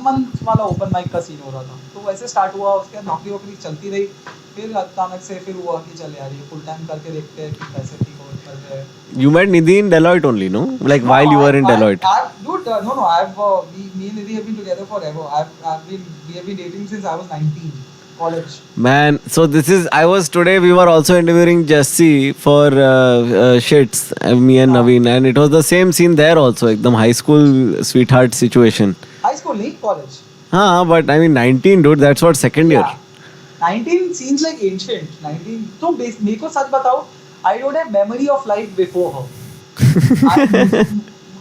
मंथ वाला ओपन माइक का सीन हो रहा था. तो वैसे स्टार्ट हुआ. उसके बाद नौकरी चलती रही. फिर अचानक से फिर हुआ कि चल यार ये फुल टाइम करके देखते हैं कि कैसे ठीक हो करते हैं. You met Nidhi in Deloitte only, no? Like while you were in Deloitte. Dude, no. Me and Nidhi have been together forever. We have been dating since I was 19. College. Man, so this is. We were also interviewing Jessie for Shits, me and Naveen, and it was the same scene there also. Ekdam high school sweetheart situation. High school, नहीं college. हाँ, but I mean 19, dude. That's what second year. Yeah. 19 seems like ancient. 19. तो मेरे को सच बताओ, I don't have memory of life before her.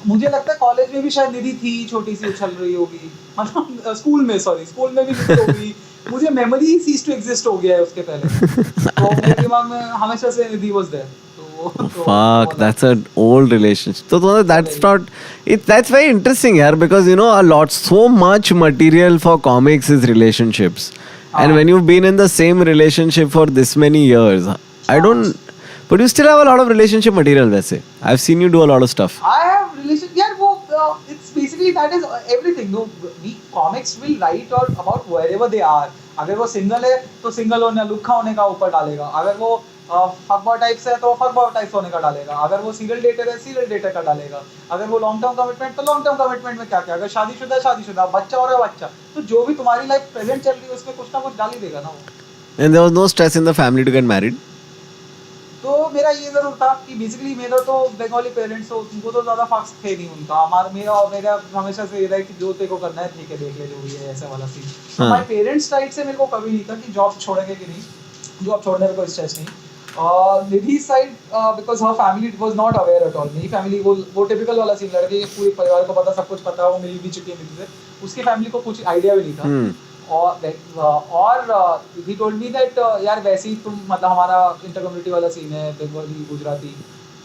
मुझे लगता है college में भी शायद निधि थी, छोटी सी उछल रही होगी. मतलब स्कूल में भी निधि होगी. मुझे मेमोरी ही सीज टू एग्जिस्ट हो गया है उसके पहले. तो मेरे दिमाग में हमेशा से Nidhi was there. Fuck, that's an old relationship. So that's not it. That's very interesting, yaar, because you know so much material for comics is relationships, and when you've been in the same relationship for this many years, I don't. But you still have a lot of relationship material, वैसे. I've seen you do a lot of stuff. I have relationship. Yeah, वो it's basically that is everything. No, we comics will write about wherever they are. अगर वो single है तो single होने लुक्खा होने का ऊपर डालेगा. अगर वो फकबॉय टाइप्स है तो फकबॉय टाइप्स होने का डालेगा. अगर वो सीरियल डेटर है सीरियल डेटर का डालेगा. अगर वो लॉन्ग टर्म कमिटमेंट तो लॉन्ग टर्म कमिटमेंट में क्या क्या. अगर शादीशुदा बच्चा हो रहा है बच्चा, तो जो भी तुम्हारी लाइफ प्रेजेंट चल रही है उसमें कुछ ना कुछ डाल ही देगा ना वो. And there was no stress in the family to get married. तो मेरा ये जरूर था कि बेसिकली मेरा तो बंगाली पेरेंट्स हो, उनको तो ज़्यादा फक्स थे नहीं उनका. मेरा हमेशा से ये रहा कि जो तेरे को करना है ठीक है देख ले जो भी है ऐसा वाला सीन. तो माय पेरेंट्स साइड से मेरे को कभी नहीं था कि जॉब छोड़ेंगे कि नहीं. जॉब छोड़ने में कोई स्ट्रेस नहीं. Nidhi side because her family was not aware at all. मेरी फैमिली वो टिपिकल वाला सीन लड़के पूरे परिवार को पता, सब कुछ पता, वो मिल भी चुकी है निधि से. उसकी फैमिली को कुछ आइडिया भी नहीं था. और he told me that यार वैसे ही तुम मतलब हमारा इंटर कम्युनिटी वाला सीन है बंगाली गुजराती,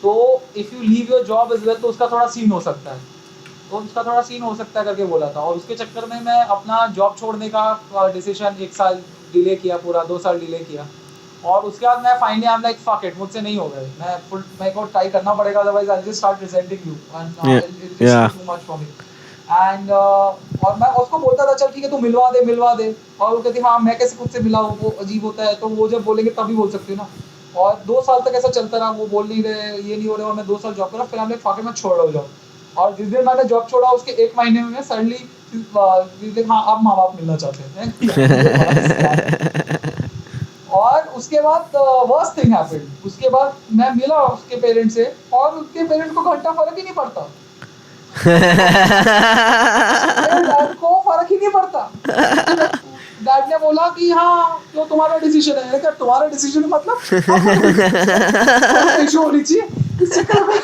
तो if you leave your job as well तो उसका थोड़ा सीन हो सकता है. करके बोला था. और उसके चक्कर में मैं अपना जॉब छोड़ने का डिसीजन 1 साल डिले किया, पूरा 2 साल डिले किया. और उसके बाद मैं finally I am like fuck it, मुझसे नहीं होगा. मेरे को ट्राई करना पड़ेगा, otherwise I will just start resenting you and it's too much for me. And और मैं उसको बोलता था चल ठीक है तू मिलवा दे और वो कहती हाँ मैं कैसे खुद से मिलाऊं, वो अजीब होता है, तो वो जब बोलेंगे तभी बोल सकती हूँ ना। और 2 साल तक ऐसा चलता रहा, वो बोल नहीं रहे, ये नहीं हो रहा, और मैं 2 साल जॉब करा, फिर हमने फाके में छोड़ रहा हूँ जॉब। और जिस दिन मैंने जॉब छोड़ा उसके 1 महीने में सडनली हाँ अब माँ बाप मिलना चाहते हैं। और उसके बाद वर्स्ट थिंग हैपेंड, उसके बाद मैं मिला उसके पेरेंट्स से और उसके पेरेंट्स को घंटा फर्क ही नहीं पड़ता। मेरे डैड को फर्क ही नहीं पड़ता। डैड ने बोला कि हाँ तो तुम्हारा डिसीजन है। मैंने कहा तुम्हारा डिसीजन मतलब इशू होनी चाहिए इस चक्कर में।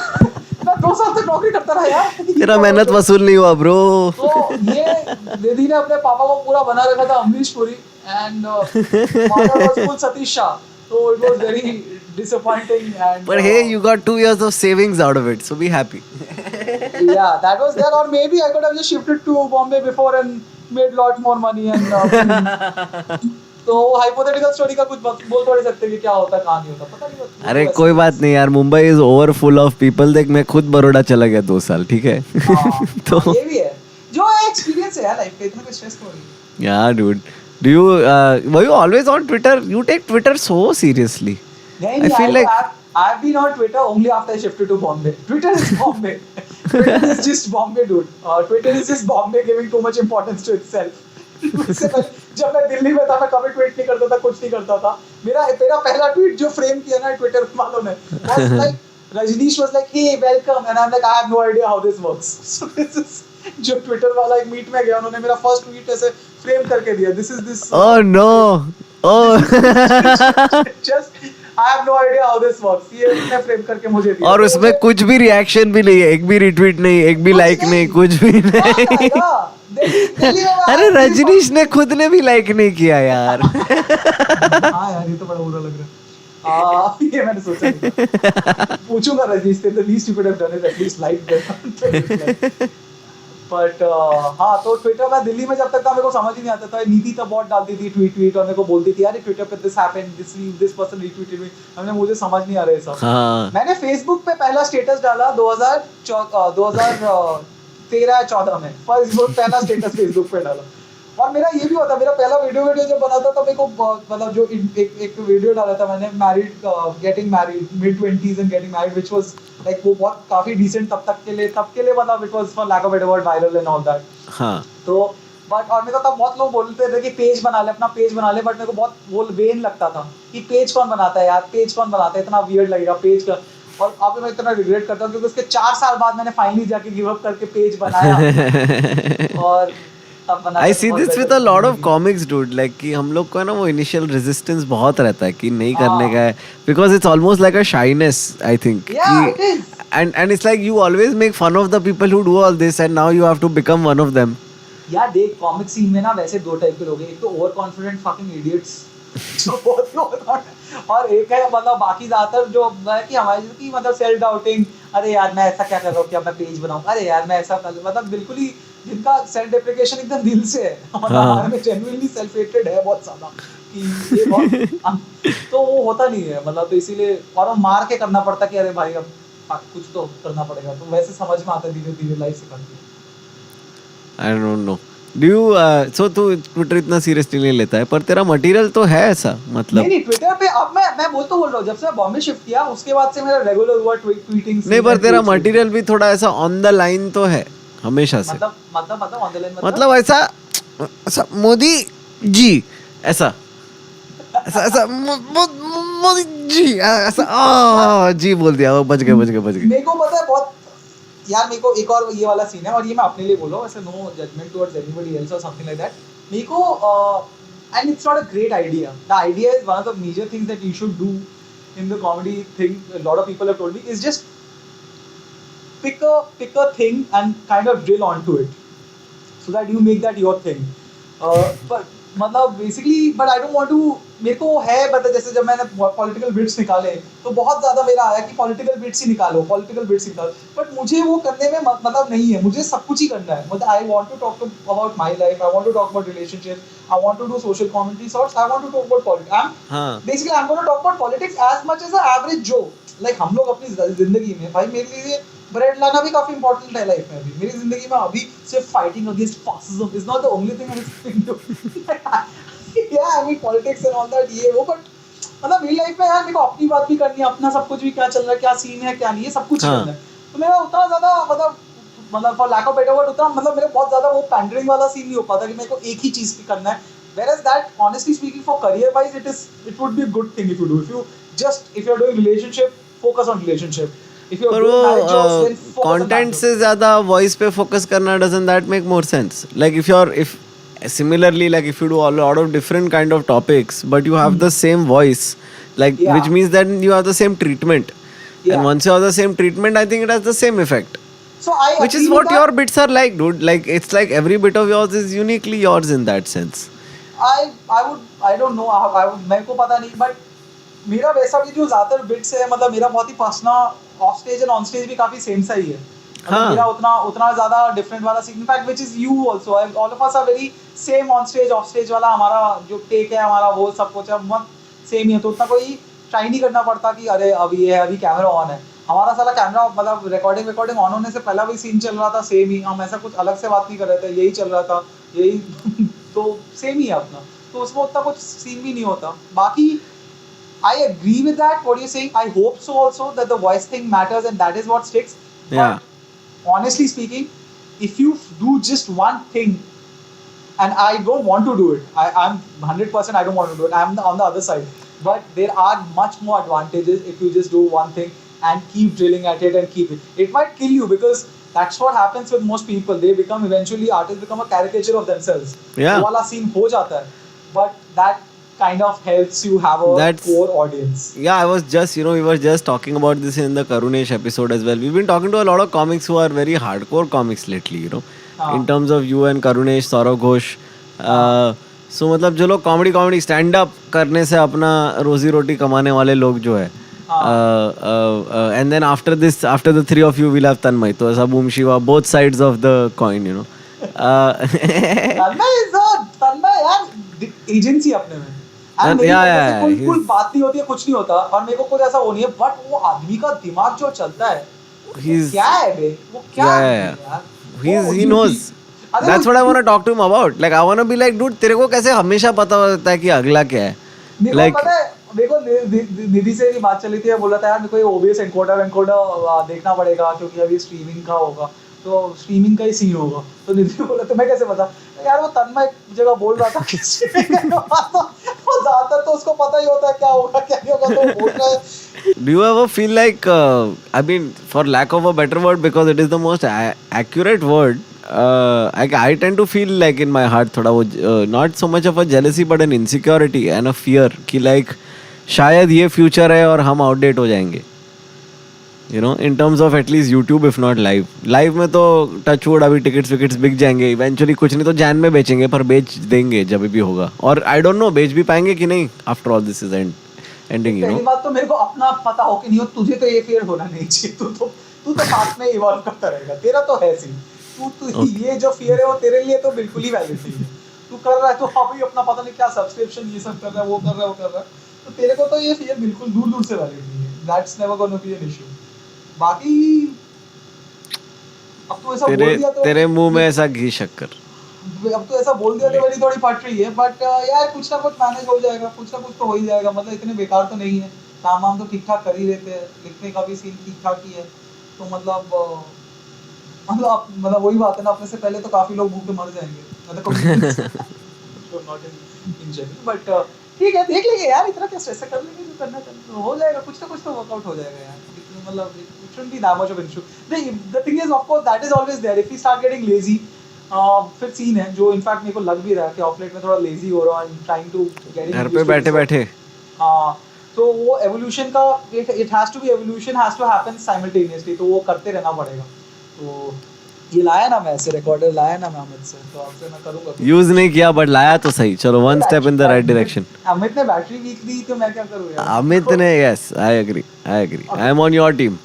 मैं 2 साल तक नौकरी करता रहा यार, तेरा मेहनत वसूल नहीं हुआ ब्रो। तो ये दीदी ने अपने पापा को पूरा बना रखा था Amrish Puri and mother was full Satish Shah, so it was very disappointing and But hey, you got 2 years of savings out of it, so be happy. yeah, that was there, or maybe I could have just shifted to Bombay before and made lot more money and तो hypothetical story का कुछ बोल थोड़ी सकते कि क्या होता कहाँ नहीं होता, पता नहीं होता। अरे कोई बात नहीं यार, Mumbai is over full of people. देख मैं खुद बड़ौदा चला गया 2 साल, ठीक है। तो ये भी है जो एक्सपीरियंस है यार लाइफ का, इतना कोई स्ट्रेस तो नहीं। Yeah, dude. Do you were you always on Twitter? You take Twitter so seriously. I feel like I've been on Twitter only after I shifted to Bombay. Twitter is Bombay. Twitter is just Bombay, dude. Twitter is just Bombay giving too much importance to itself. उससे पहले जब मैं दिल्ली में था मैं कभी tweet नहीं करता था, कुछ नहीं करता था। मेरा पहला ट्वीट जो फ्रेम किया ना ट्विटर वालों ने was like Rajneesh was like hey welcome and I'm like I have no idea how this works. So this is जो ट्विटर वाला एक मीट में गया, उन्होंने मेरा फर्स्ट ट्वीट ऐसे फ्रेम करके दिया, this is this oh no, oh just I have no idea how this works, ये उसने फ्रेम करके मुझे दिया। और उसमें कुछ भी रिएक्शन भी नहीं है, एक भी रिट्वीट नहीं, एक भी लाइक नहीं, कुछ भी नहीं। अरे रजनीश ने खुद ने भी लाइक नहीं किया यार। हाँ यार ये तो बड़ा बुरा लग रहा है। ये मैंने सोचा नहीं था। पूछूंगा रजनीश से, the least you could have done is at least like them। But हाँ तो ट्विटर में दिल्ली में जब तक था मेरे को समझ ही नहीं आता था, नीति तब बहुत डालती थी ट्वीट और मेरे को बोलती थी यार ट्विटर पे this happened, this person retweeted me. हमने मुझे समझ नहीं आ रहा है सब। हाँ। मैंने फेसबुक पे पहला स्टेटस डाला 2013-14 में, फेसबुक पहला स्टेटस फेसबुक पे डाला। और मेरा ये भी होता, मेरा पहला वीडियो जब बनाता था मेरे को मतलब जो एक वीडियो डाला था मैंने married getting married mid 20s and getting married which was like वो बहुत काफी डिसेंट तब के लिए मतलब it was for lack of better word viral and all that. हां तो बट और मेरे को तब बहुत लोग बोलते थे कि पेज बना ले, अपना पेज बना ले, बट मेरे को बहुत वो वेन लगता था कि पेज कौन बनाता है यार, पेज कौन बनाता है, इतना वियर्ड लगेगा पेज का। और अब मैं इतना रिग्रेट करता हूँ क्योंकि उसके 4 साल बाद मैंने फाइनली जाके गिव अप करके पेज बनाया। और I see this with a lot of comics, dude. Like कि हम लोग को है ना वो initial resistance बहुत रहता है कि नहीं करने का है, because it's almost like a shyness, I think. Yeah, it is. And it's like you always make fun of the people who do all this, and now you have to become one of them. यार देख comic scene में ना वैसे 2 type के लोग हैं, एक तो ओवर कॉन्फिडेंट फकिंग इडियट्स जो बहुत ही और एक है मतलब बाकी ज्यादातर जो है कि हमारी की मतलब सेल्फ डाउटिंग, अरे यार मैं ऐसा क्या कर रहा हूँ, क्या मैं पेज बनाऊं, अरे यार मैं ऐसा मतलब बिल्कुल ही जिनका सेल्फ डिप्रिकेशन एकदम दिल से है। हमारे में जेन्युइनली सेल्फ हेटेड है बहुत ज्यादा कि ये बहुत तो वो होता नहीं है मतलब, तो इसीलिए और वो मार के करना पड़ता कि अरे भाई अब कुछ तो करना पड़ेगा, तो वैसे समझ में आता धीरे धीरे लाइफ सिखाती है। I don't know. Do you so तू ट्विटर इतना सीरियसली नहीं लेता है, पर तेरा मटेरियल तो है ऐसा मतलब नहीं ट्विटर पे अब मैं बोल रहा हूँ जब से मैं बॉम्बे शिफ्ट किया उसके बाद से मेरा रेगुलर हुआ ट्वीटिंग। नहीं पर तेरा मटेरियल भी थोड़ा ऐसा ऑन द लाइन तो है हमेशा से, मतलब ऑन द लाइन मतलब ऐसा मोदी जी ऐसा ऐसा मोदी जी ऐसा जी बोल दिया, वो बच गए। मेरे को पता है बहुत यार, मेरे को एक और ये वाला सीन है और ये मैं अपने लिए बोल रहा हूँ, ऐसे no judgement towards anybody else और समथिंग लाइक दैट। मेरे को and it's not a great idea, the idea is one of the major things that you should do in the comedy thing, a lot of people have told me, is just pick a thing and kind of drill onto it so that you make that your thing. But मतलब basically but I don't want to, मेरे को है मतलब जैसे जब मैंने political bits निकाले तो बहुत ज्यादा मेरा आया कि पॉलिटिकल बिट्स ही निकालो, बट मुझे वो करने में मतलब नहीं है, मुझे सब कुछ ही करना है। मतलब I want to talk about my life, I want to talk about relationship, I want to do social commentary sorts, I want to talk about politics. Basically I am gonna talk about politics as much as a average जो like हम लोग अपनी जिंदगी में भाई मेरे लिए bread लाना भी काफी इंपॉर्टेंट है लाइफ में अभी मेरी जिंदगी में अभी सिर्फ fighting against fascism is not the only thing I am doing या I mean politics and all that ये वो बट मतलब रियल लाइफ में यार मेरे को अपनी बात भी करनी है अपना सब कुछ भी क्या चल रहा है क्या सीन है क्या नहीं है सब कुछ करना है तो मेरा उतना ज्यादा मतलब for lack of better word उतना मतलब मेरे बहुत ज्यादा वो पैंडरिंग वाला सीन नहीं हो पाता कि मेरे को एक ही चीज करना है whereas that honestly speaking for career wise it would be a good thing if you do if you're doing relationship focus on relationship if you're पर doing marriage jobs वो then focus on content marriage से ज्यादा voice पे focus करना doesn't that make more sense like if similarly like if you do a lot of different kind of topics but you have the same voice like Yeah. which means that you have the same treatment Yeah. and once you have the same treatment I think it has the same effect so I which agree is with what that. your bits are like dude like it's like every bit of yours is uniquely yours in that sense I don't know I would मेरे को पता नहीं but मेरा वैसा भी जो ज्यादातर bits है मतलब मेरा बहुत ही personal off stage and on stage भी काफी सेम सा ही है हाँ. मेरा उतना ज्यादा डिफरेंट वाला scene in fact which is you also all of us are very same on stage off stage वाला हमारा जो टेक है हमारा वो सब कुछ है बहुत सेम ही है तो उतना कोई ट्राई नहीं करना पड़ता कि अरे अभी ये है अभी कैमरा ऑन है हमारा सारा कैमरा मतलब रिकॉर्डिंग ऑन होने से पहला भी सीन चल रहा था सेम ही हम ऐसा कुछ अलग से बात नहीं कर रहे थे यही चल रहा था यही तो सेम ही है अपना तो उसमें उतना कुछ सीन भी नहीं होता बाकी I agree with that what you're saying I hope so also that the voice thing matters and that is what sticks Yeah. but honestly speaking if you do just one thing and I don't want to do it I'm 100% I don't want to do it I'm on the other side but there are much more advantages if you just do one thing and keep drilling at it and keep it might kill you because that's what happens with most people they become eventually artists become a caricature of themselves Yeah. वो वाला scene हो जाता है but that kind of helps you have a core audience. Yeah, I was just, we were just talking about this in the Karunesh episode as well. We've been talking to a lot of comics who are very hardcore comics lately, in terms of you and Karunesh, Saurav Ghosh. So मतलब जो लोग comedy stand up करने से अपना रोजी रोटी कमाने वाले लोग जो है and then after the three of you we'll have Tanmay तो ऐसा boom shiva both sides of the coin तन्मय यार एजेंसी अपने में कोई बात नहीं होती है कुछ नहीं होता और मेरे को कुछ ऐसा हो नहीं है बट वो आदमी का दिमाग जो चलता है क्या है बे वो क्या है यार he knows that's what I want to talk to him about like I want to be like dude तेरे को कैसे हमेशा पता होता है कि अगला क्या है like पता है मेरे को निधि से भी बात चली थी बोला था यार मेरे को ये OBS एनकोडर देखना पड़ेगा क्योंकि अभी स्ट्रीमिंग का होगा तो स्ट्रीमिंग का ही सीन होगा तो निधि बोला तो मैं कैसे बता यार वो तन्मय एक जगह बोल रहा था कि वो ज्यादातर तो उसको पता ही होता है क्या होगा क्या नहीं होगा तो बोल रहा है Do you ever feel like I mean for lack of a better word because it is the most accurate word I tend to feel like in my heart थोड़ा वो not so much of a jealousy but an insecurity and a fear कि like शायद ये future है और हम outdate हो जाएंगे in terms of at least YouTube if not live में तो टच वुड अभी टिकट्स बिक जाएंगे इवेंचुअली कुछ नहीं तो जैन में बेचेंगे पर बेच देंगे जब भी होगा और आई डोंट नो बेच भी पाएंगे कि नहीं after all this is ending पहली बात तो मेरे को अपना पता हो कि नहीं हो तुझे तो ये फियर होना नहीं चाहिए तू तो साथ में इवॉल्व करता रहेगा तेरा तो है सी तू ये जो फियर है वो तेरे लिए तो बिल्कुल ही वैलिड नहीं है तू कर रहा है तो अभी अपना पता नहीं क्या सब्सक्रिप्शन ये सब कर रहा है वो कर रहा है तो तेरे को तो ये फियर बिल्कुल दूर से वैलिड नहीं है that's never gonna be an issue बाकी अब तो ऐसा बोल दिया तो तेरे मुंह में ऐसा घी शक्कर अब तो ऐसा बोल दिया तो मेरी थोड़ी फट रही है बट यार कुछ ना कुछ मैनेज हो जाएगा कुछ ना कुछ तो हो ही जाएगा मतलब इतने बेकार तो नहीं है काम वाम तो ठीक ठाक कर ही रहते हैं लिखने का भी सीन ठीक ठाक ही है तो मतलब वही बात है ना अपने से पहले तो काफी लोग भूख के मर जाएंगे नॉट इन जनरल बट ठीक है देख लेंगे यार इतना क्या स्ट्रेस कर लेंगे जो करना चाहिए हो जाएगा कुछ ना कुछ तो वर्कआउट हो जाएगा यार मतलब it shouldn't be that much of an issue. The thing is, of course, that is always there. If we start getting lazy, फिर सीन है जो इनफैक्ट मेरे को लग भी रहा है कि ऑफलाइन में थोड़ा लेजी हो रहा हूँ ट्राइंग टू गेटिंग घर पे बैठे हाँ तो वो एवोल्यूशन का it has to be evolution has to happen simultaneously तो वो करते रहना पड़ेगा तो ये लाया ना मैं ऐसे रिकॉर्डर लाया ना मैं अमित से तो आपसे मैं करूंगा यूज नहीं किया बट लाया तो सही चलो one step in the right direction Amit ने बैटरी वीक दी तो मैं क्या करूं यार अमित ने yes I agree I am on your team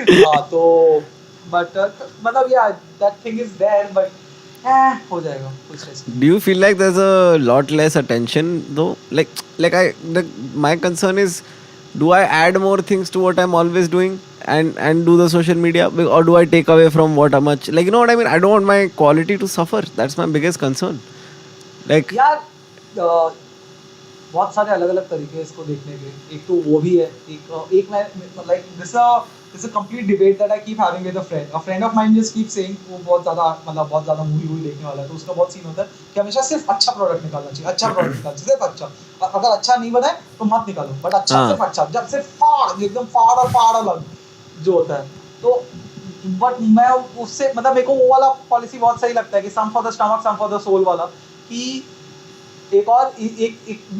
हाँ तो बट मतलब या that thing is there but हो जाएगा कुछ ऐसे Do you feel like there's a lot less attention though? Like my concern is do I add more things to what I'm always doing and do the social media, or do I take away from what I'm much, like, you know what I mean? I don't want my quality to suffer. That's my biggest concern. Like, यार बहुत सारे अलग अलग तरीके हैं इसको देखने के। एक तो वो भी है, एक मैं like this a complete debate that I keep having with a friend of mine just keep saying, वो बहुत ज्यादा मूवी देखने वाला है, तो उसका बहुत सीन होता है कि हमेशा सिर्फ अच्छा प्रोडक्ट निकालना चाहिए, अच्छा प्रोडक्ट निकालना चाहिए, सिर्फ अच्छा। अगर अच्छा नहीं बना है तो मत निकालो, बट अच्छा सिर्फ अच्छा, जब सिर्फ फाड़ एकदम फाड़ अलग जो होता है। तो बट मैं उससे मतलब मेरे को वो वाला पॉलिसी बहुत सही लगता है कि some for the stomach some for the soul वाला। कि एक और एक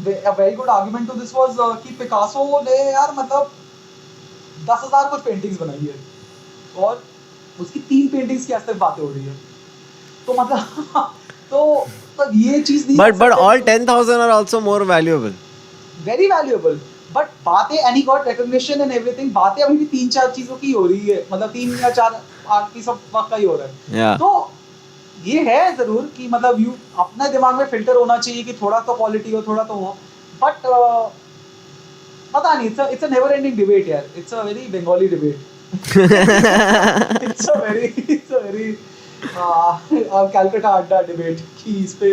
very good argument to this was कि पिकासो ने यार मतलब 10,000 कुछ पेंटिंग्स बनाई है और उसकी 3 पेंटिंग्स की आज तक बातें हो रही है। तो मतलब तो ये चीज नहीं, but all 10,000 are also more valuable. Very valuable, but बातें and he got recognition and everything, बातें अभी भी 3-4 चीजों की हो रही है, मतलब 3 या 4 आर्ट की सब का ही हो रहा है। Yeah. तो ये है जरूर कि मतलब यू अपने दिमाग में फिल्टर होना चाहिए कि थोड़ा तो क्वालिटी हो थोड़ा तो हो, बट पता नहीं, it's a never ending debate यार, it's a very Bengali debate. It's a very Calcutta adda debate कि इस पे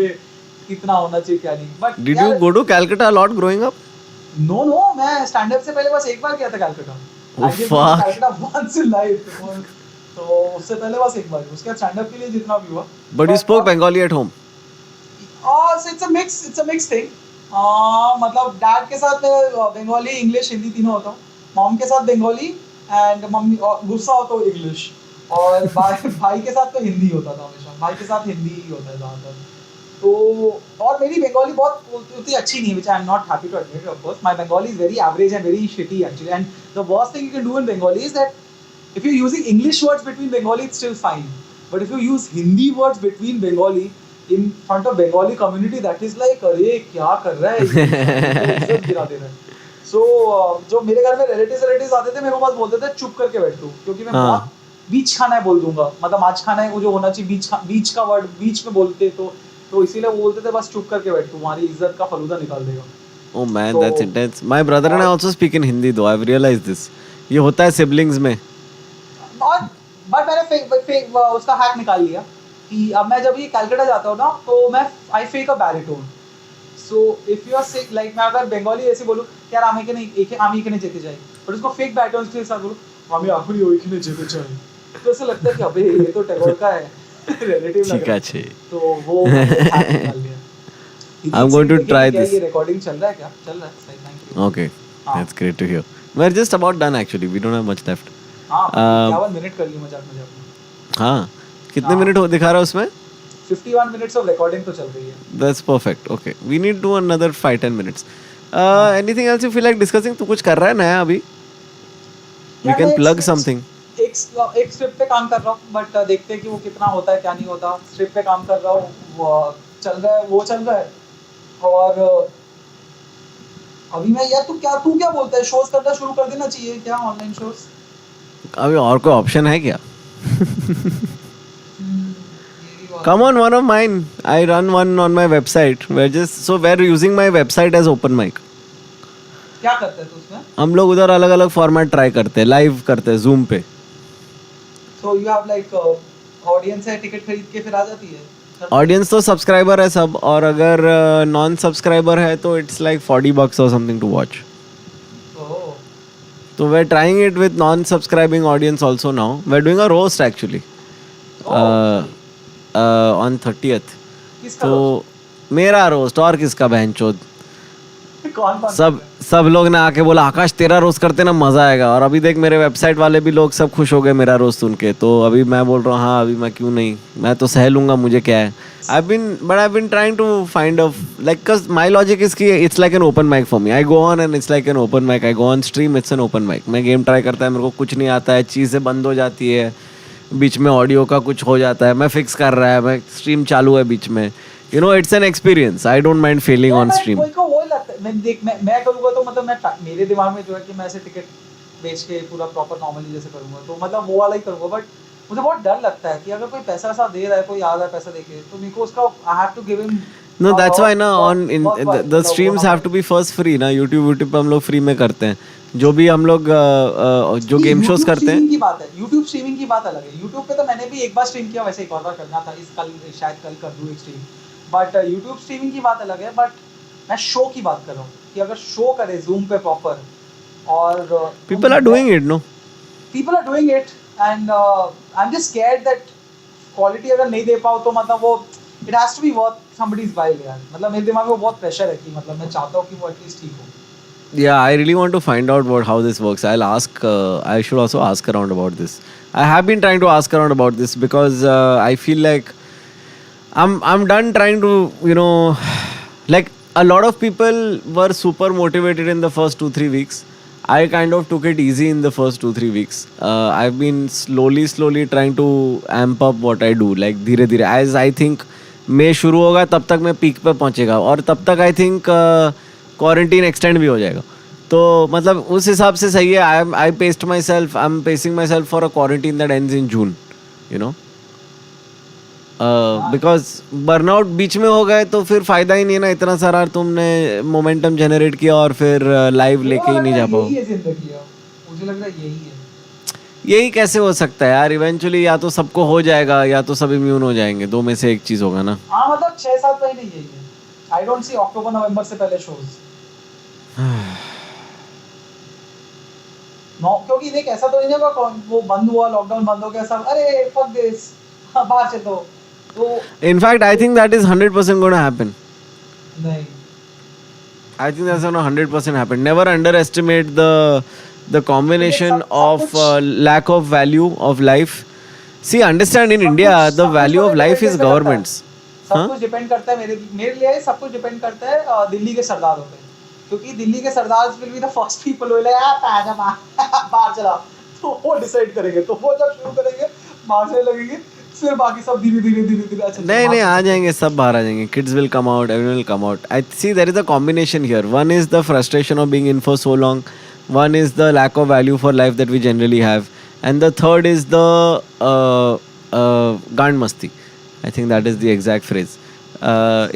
कितना होना चाहिए क्या नहीं। But Did you go to Calcutta a lot growing up? No मैं स्टैंड अप से पहले बस एक बार गया था Calcutta. Oh, fuck. Calcutta once in life, तो उससे पहले बस एक बार, उसके बाद स्टैंड अप के लिए जितना भी हुआ। But you spoke Bengali at home. So it's a mix thing. मतलब डैड के साथ बंगाली इंग्लिश हिंदी तीनों होता हूँ, मॉम के साथ बंगाली एंड मम्मी गुस्सा हो तो इंग्लिश, और भाई के साथ तो हिंदी होता था हमेशा, भाई के साथ हिंदी ही होता है ज़्यादातर। तो और मेरी बंगाली बहुत उतनी अच्छी नहीं है, which I am not happy to admit, of course. My Bengali is very average and very shitty actually. And the worst thing you can do in Bengali is that if you're using English words between Bengali, it's still fine. But if you use Hindi words between Bengali in front of Bengali community, that is like, अरे क्या कर रहा है, इज्जत गिरा दे रहा है। So जो मेरे घर में रिलेटिव्स आते थे, मेरे को बस बोलते थे चुप करके बैठ तू, क्योंकि मैं बहुत बीच खाना है बोल दूंगा, मतलब आज खाना है वो जो होना चाहिए, बीच का वर्ड बीच में बोलते तो इसीलिए वो बोलते थे बस चुप करके बैठ, तुम्हारी इज्जत का फलूदा निकाल देगा। Oh man, that's intense. My brother and I also speak in Hindi though. I've realized this. ये होता है siblings में. और बट मैंने उसका हैक निकाल लिया कि अब मैं जब ये कलकत्ता जाता हूँ ना, तो मैं I fake a baritone. So if you are sick, like मैं अगर बंगाली ऐसे बोलूँ यार আমি এখানে যেতে চাই, बट उसको फेक बैरिटोन के साथ बोलूँ আমি এখনই ওইখানে যেতে চাই, तो ऐसा लगता है कि अबे ये तो टैगोर का है रिलेटिव लग रहा है। तो वो हैक निकाल लिया। I'm going to try this. ये रिकॉर्डिंग चल रहा है क्या? चल रहा है, सही, thank you. Okay, that's great to hear. We're just about done actually. We don't have much left. हाँ 51 मिनट कर ली मजाक में। हाँ, कितने मिनट हो दिखा रहा है उसमें? 51 minutes of recording तो चल रही है। That's perfect. Okay, we need to another 5-10 minutes. Anything else you feel like discussing? तू कुछ कर रहा है नया अभी? We can plug something. एक स्क्रिप्ट पे काम कर रहा हूँ, बट देखते हैं कि वो कितना होता है क्या नहीं होता। स्क्रिप्ट पे काम कर रहा हूँ, वो चल रहा है। और अभी मैं यार तू क्या बोलता है, शोज करना शुरू कर देना चाहिए क्या, ऑनलाइन शोज? अभी और कोई ऑप्शन है क्या? Come on, one of mine. I run one on my website. We're using my website as open mic. क्या करते हैं तू उसमें? हम लोग उधर अलग अलग फॉर्मेट ट्राई करते हैं, लाइव करते हैं जूम पे। So you have like audience है, टिकट खरीद के फिर आ जाती है? ऑडियंस तो सब्सक्राइबर है सब, और अगर नॉन सब्सक्राइबर है तो इट्स लाइक $40 और समथिंग टू वॉच। तो we're trying it with non-subscribing audience also now. We're doing a roast actually on 30th. तो मेरा रोस्ट और किसका बहनचोद, सब लोग ने आके बोला आकाश तेरा रोस्ट करते ना मजा आएगा, और अभी देख मेरे वेबसाइट वाले भी लोग सब खुश हो गए मेरा रोस्ट सुन के। तो अभी मैं बोल रहा हूँ हाँ अभी मैं क्यों नहीं, मैं तो सह लूंगा, मुझे क्या है। I've been trying to find a like, cause my logic is कि it's like an open mic for me. I go on and it's like an open mic. I go on stream, it's an open mic. मैं game try करता है, मेरे को कुछ नहीं आता है, चीज़ें बंद हो जाती है, बीच में ऑडियो का कुछ हो जाता है, मैं फिक्स कर रहा है, मैं स्ट्रीम चालू है बीच में, you know it's an experience. I don't mind failing on stream. वो लगता है मैं करूँगा तो मतलब मेरे दिमाग में जो है कि मैं ऐसे टिकट बेच के पूरा प्रॉपर नॉर्मली जैसे करूँगा, तो मतलब वो वाला ही करूँगा। बट मुझे बहुत डर लगता है कि अगर कोई पैसा ऐसा दे रहा है, कोई आ रहा है पैसा देके, तो मेरे को उसका I have to give him। No, that's why ना the streams have to be first free ना, YouTube पे हम लोग फ्री में करते हैं, जो भी हम लोग जो गेम शोज करते हैं. की बात है, YouTube स्ट्रीमिंग की बात अलग है. YouTube पे तो मैंने भी एक बार स्ट्रीम किया, वैसे एक और बार करना था, इस कल शायद कल कर दूं एक स्ट्रीम. बट YouTube स्ट्रीमिंग की बात अलग है. बट मैं शो की बात कर रहा हूँ कि अगर शो करे Zoom पे प्रॉपर और people are doing it, no? people are doing it and I'm just scared that quality अगर नहीं दे पाओ तो मतलब वो it has to be worth somebody's while यार. मतलब मेरे दिमाग में वो बहुत प्रेशर है कि मतलब मैं चाहता हूँ कि वो एटलीस्ट ठीक हो. Yeah, I really want to find out how this works. I'll ask. I should also ask around about this. I have been trying to ask around about this because I feel like I'm done trying to, like a lot of people were super motivated in the first 2-3 weeks. I kind of took it easy in the first 2-3 weeks. I've been slowly trying to amp up what I do. Like धीरे धीरे as I think मई शुरू होगा तब तक मैं peak पे पहुंचेगा और तब तक I think क्वारंटीन एक्सटेंड भी हो जाएगा. तो मतलब उस हिसाब से सही है. I am pacing myself for a quarantine that ends in June, because burnout बीच में हो गए तो फिर फायदा ही नहीं है ना. इतना सारा तुमने मोमेंटम जनरेट किया और फिर लाइव लेके ही नहीं जा पाओ. मुझे लग रहा है यही है. यही कैसे हो सकता है यार. इवेंचुअली या तो सबको हो जाएगा या तो सब इम्यून हो जाएंगे. दो में से एक चीज होगा ना. हाँ मतलब 6-7 महीने यही है. आई डोंट सी अक्टूबर नवंबर से पहले शोज. क्योंकि देख ऐसा तो नहीं होगा वो बंद हुआ, लॉकडाउन बंद हो गया, सब अरे फक दिस बाहर से तो in fact I think that is 100% gonna happen. नहीं, I think that's gonna 100% happen. Never underestimate the combination of lack of value of life. See, understand in India the value of life is governments. सब कुछ depend करता है मेरे लिए सब कुछ depend करता है दिल्ली के सरदारों पे. क्योंकि दिल्ली के sardar will be the first people who will बाहर चला. तो वो डिसाइड करेंगे. तो वो जब शुरू करेंगे मारने लगेंगे, फिर बाकी सब धीरे अच्छा नहीं आ जाएंगे. सब बाहर आ जाएंगे. Kids will come out, everyone will come out. I see there is a combination here. One is the frustration of being in for so long. One is the lack of value for life that we generally have. And the third is the Gand Masti. I think that is the exact phrase.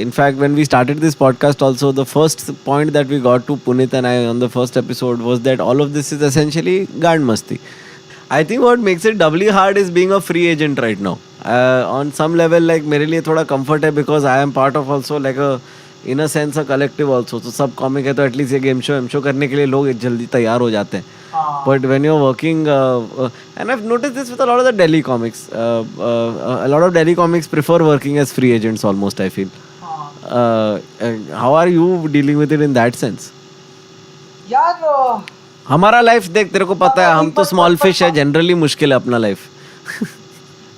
In fact, when we started this podcast also, the first point that we got to Punit and I on the first episode was that all of this is essentially Gand Masti. I think what makes it doubly hard is being a free agent right now. On some level, like मेरे लिए थोड़ा comfort है because I am part of also like a in a sense a collective also. तो सब comic है तो at least ये game show करने के लिए लोग जल्दी तैयार हो जाते हैं. But when you're working, and I've noticed this with a lot of the Delhi comics. A lot of Delhi comics prefer working as free agents almost, I feel. How are you dealing with it in that sense? यार हमारा life देख तेरे को पता है हम तो small fish है. जनरली मुश्किल है अपना लाइफ.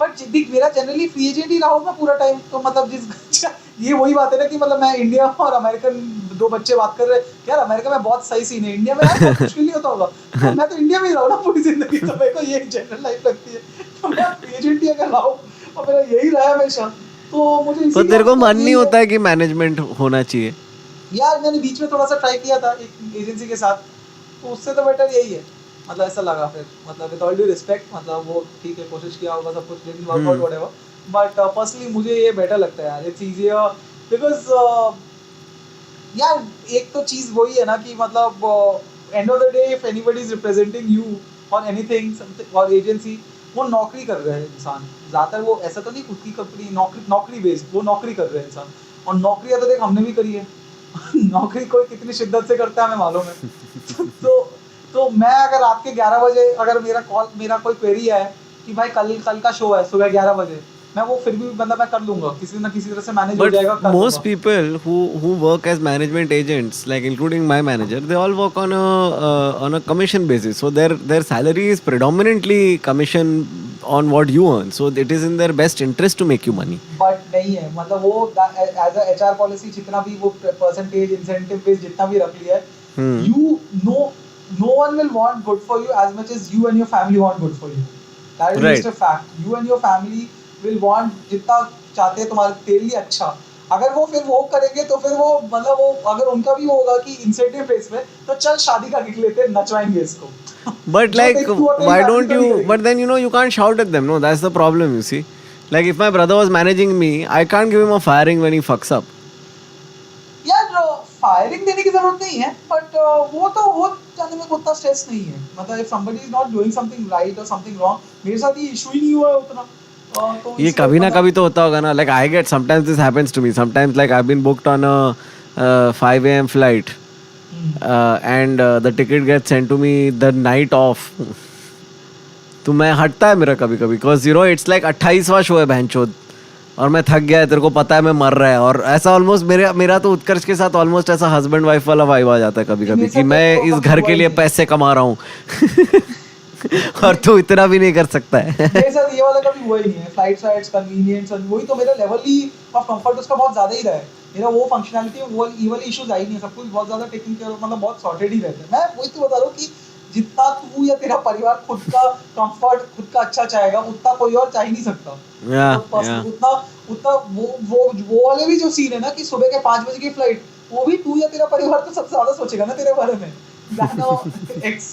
पर देख मेरा जनरली फ्री एजेंट ही रहा होगा पूरा टाइम. तो मतलब जिस ये वही बात है ना कि मतलब मैं इंडिया और अमेरिकन दो बच्चे बात कर रहे हैं. यार अमेरिका में बहुत सही सीन है, इंडिया में यार मुश्किल नहीं होता होगा. तो मैं तो इंडिया में ही रहा हूँ ना पूरी जिंदगी. तो मेरे को ये जनरल लाइफ लगती है. तो मैं फ्री एजेंट ही अगर रहा हूँ और मेरा यही रहा है हमेशा, तो मुझे तो तेरे को मन नहीं होता है कि मैनेजमेंट होना चाहिए? यार मैंने बीच में थोड़ा सा ट्राई किया था एक एजेंसी के साथ, तो उससे तो बेटर यही है. मतलब ऐसा लगा फिर मतलब विद ऑल ड्यू रिस्पेक्ट मतलब वो ठीक है कोशिश किया होगा सब कुछ लेकिन work out whatever. But personally मुझे ये बेटर लगता है यार. इट्स इजियर बिकॉज यार एक तो चीज़ वही है ना कि मतलब and of the day if anybody is representing you और एनीथिंग समथिंग और एजेंसी, वो नौकरी कर रहे हैं इंसान ज़्यादातर. वो ऐसा तो नहीं खुद की कंपनी नौकरी बेस्ड, वो नौकरी कर रहे हैं इंसान. और नौकरियाँ तो देख हमने भी करी है. नौकरी कोई कितनी शिद्दत से करता है हमें मालूम है. तो मैं अगर रात के 11 बजे अगर मेरा कोई क्वेरी है कि भाई कल का शो है सुबह 11 बजे, मैं वो फिर भी मतलब मैं कर लूंगा किसी ना किसी तरह से मैनेज हो जाएगा. But most people who work as management agents, like including my manager, they all work on a commission basis. So their salary is predominantly commission on what you earn. So it is in their best interest to make you money. But नहीं है मतलब वो as a HR policy जितना भी वो percentage incentive based जितना भी रख लिया है, you no one will want good for you as much as you and your family want good for you. That is just a fact. You and your family will want जितना चाहते हैं तुम्हारे तेरे लिए अच्छा. अगर वो फिर वो करेंगे तो फिर वो मतलब वो अगर उनका भी होगा कि इंसेंटिव बेस में तो चल शादी का गिग लेते नचवाएंगे इसको. But like why don't you? But then you can't shout at them. No, that's the problem. You see, like if my brother was managing me, I can't give him a firing when he fucks up. यार firing देने की जरूरत नहीं है. But वो जाने में उतना स्ट्रेस नहीं है, मतलब if somebody is not doing something right or something wrong, मेरे साथ ये इशू ही नहीं हुआ है उतना। तो ये कभी ना कभी तो होता होगा ना, like I get sometimes this happens to me, sometimes like I've been booked on a 5 a.m. flight and the ticket gets sent to me the night of तो मैं हटता है मेरा कभी कभी, because you know it's like 28वां show है बहनचोद और मैं थक गया है, तेरे को पता है मैं मर रहा है, और ऐसा ऑलमोस्ट मेरा तो उत्कर्ष के साथ ऑलमोस्ट ऐसा हस्बैंड वाइफ वाला वाइब आ जाता है कभी कभी कि मैं इस घर के लिए पैसे कमा रहा हूँ और तू इतना भी नहीं कर सकता है। मेरे साथ ये वाला कभी हुआ ही नहीं है, फ्लाइट्स कन्वीनियंस और वही तो मेरा लेवल ही ऑफ कंफर्ट उसका बहुत ज्यादा ही रहा है, मेरा वो फंक्शनैलिटी वो वाले इश्यूज आई नहीं है, सब कुछ बहुत ज्यादा टेकिंग केयर, मतलब बहुत सॉर्टेड ही रहता है। मैं वही तो बता रहा हूँ कि जितना तू या तेरा परिवार खुद का कंफर्ट खुद का अच्छा चाहेगा उतना कोई और चाह ही नहीं सकता। उतना वो वाले भी जो सीन है ना कि सुबह के 5 बजे की फ्लाइट, वो भी तू या तेरा परिवार तो सबसे ज्यादा सोचेगा ना तेरे बारे में एक्स।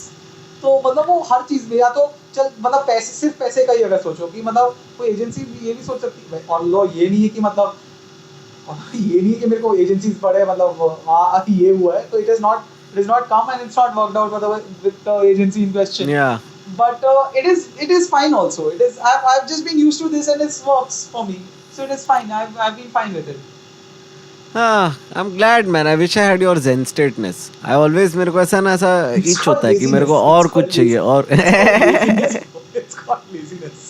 तो मतलब वो हर चीज में या तो चल मतलब पैसे, सिर्फ पैसे का ही अगर सोचो कि मतलब कोई एजेंसी ये भी सोच सकती है, और लो ये नहीं है कि मतलब ये नहीं है कि मेरे को एजेंसीज पड़े मतलब ये हुआ है, तो it is not come and it's not worked out with the agency in question. Yeah. But it is fine also. I've just been used to this and it works for me. So it is fine. I've been fine with it. I'm glad man. I wish I had your zen stateness. I always मेरे को ऐसा ना ऐसा etch होता है कि मेरे को और कुछ चाहिए और It's called laziness.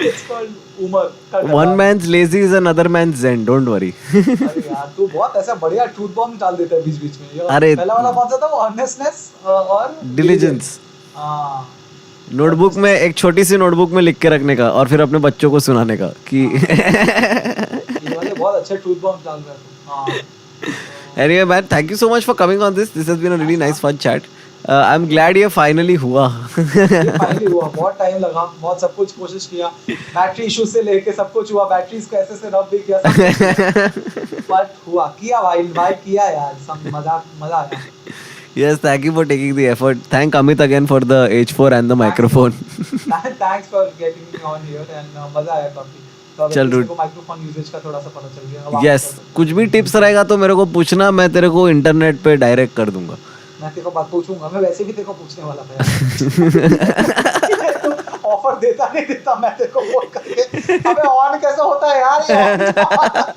It's called umar. One man's lazy is another man's zen. Don't worry. अरे यार तू बहुत ऐसा बढ़िया ट्रूथ बॉम्ब डाल देता है बीच-बीच में। अरे पहला वाला कौन सा था? वो ऑनेस्टनेस और डिलीजेंस। हाँ। नोटबुक में एक छोटी सी नोटबुक में लिख के रखने का और फिर अपने बच्चों को सुनाने का कि ये वाले बहुत अच्छे ट्रूथ बॉम्ब डाल रहा है तू। हाँ। Anyway man, thank you so much for coming on this. This has been a really nice fun chat. I'm glad ये finally हुआ। फाइनली हुआ, बहुत टाइम लगा, बहुत सब कुछ कोशिश किया, बैटरी इशू से लेके सब कुछ हुआ, बैटरीज को ऐसे से रब भी किया, बट हुआ, किया भाई किया यार, सब मजा आया। Yes, thank you for taking the effort. Thank Amit again for the H4 and the microphone. Thanks for getting me on here and मजा आया काफी। चल रूट को माइक्रोफोन यूजेज का थोड़ा सा पता चल गया। यस, कुछ भी टिप्स रहेगा तो मेरे को पूछना, मैं तेरे को इंटरनेट पे डायरेक्ट कर दूंगा। मैं तेरे को बात पूछूंगा, मैं वैसे भी तेरे को पूछने वाला था यार। ऑफर देता नहीं देता मैं तेरे को फोन करके, अबे ऑन कैसे होता है यार, ये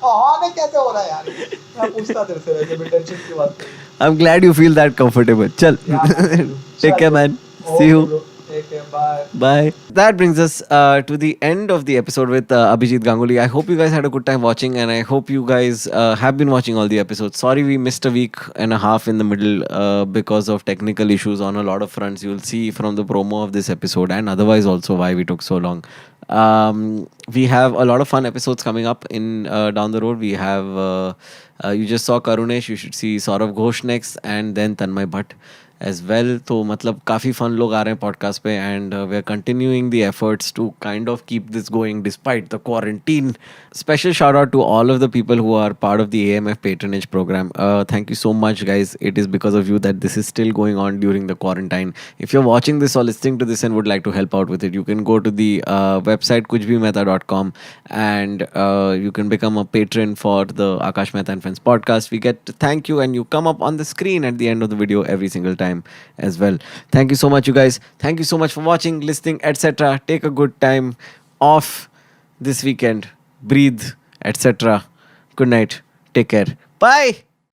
ऑन कैसे हो रहा है यार, मैं पूछता तेरे से, वैसे भी टेंशन की बात नहीं। I am glad you feel that comfortable. चल, take care man, see you, take care, bye. Bye. That brings us to the end of the episode with Abhijit Ganguly. I hope you guys had a good time watching, and I hope you guys have been watching all the episodes. Sorry we missed a week and a half in the middle because of technical issues on a lot of fronts. You'll see from the promo of this episode and otherwise also why we took so long. We have a lot of fun episodes coming up in down the road. We have you just saw Karunesh. You should see Saurav Ghosh next, and then Tanmay Bhatt as well. तो मतलब काफ़ी fun लोग आ रहे हैं podcast पे, and we are continuing the efforts to kind of keep this going despite the quarantine. Special shout out to all of the people who are part of the AMF patronage program. Thank you so much guys. It is because of you that this is still going on during the quarantine. If you're watching this or listening to this and would like to help out with it, you can go to the website kuchbhimehta.com and you can become a patron for the Akash Mehta and Friends podcast. We get to thank you and you come up on the screen at the end of the video every single time as well. Thank you so much you guys. Thank you so much for watching, listening, etc. Take a good time off this weekend. Breathe, etc. Good night. Take care. Bye.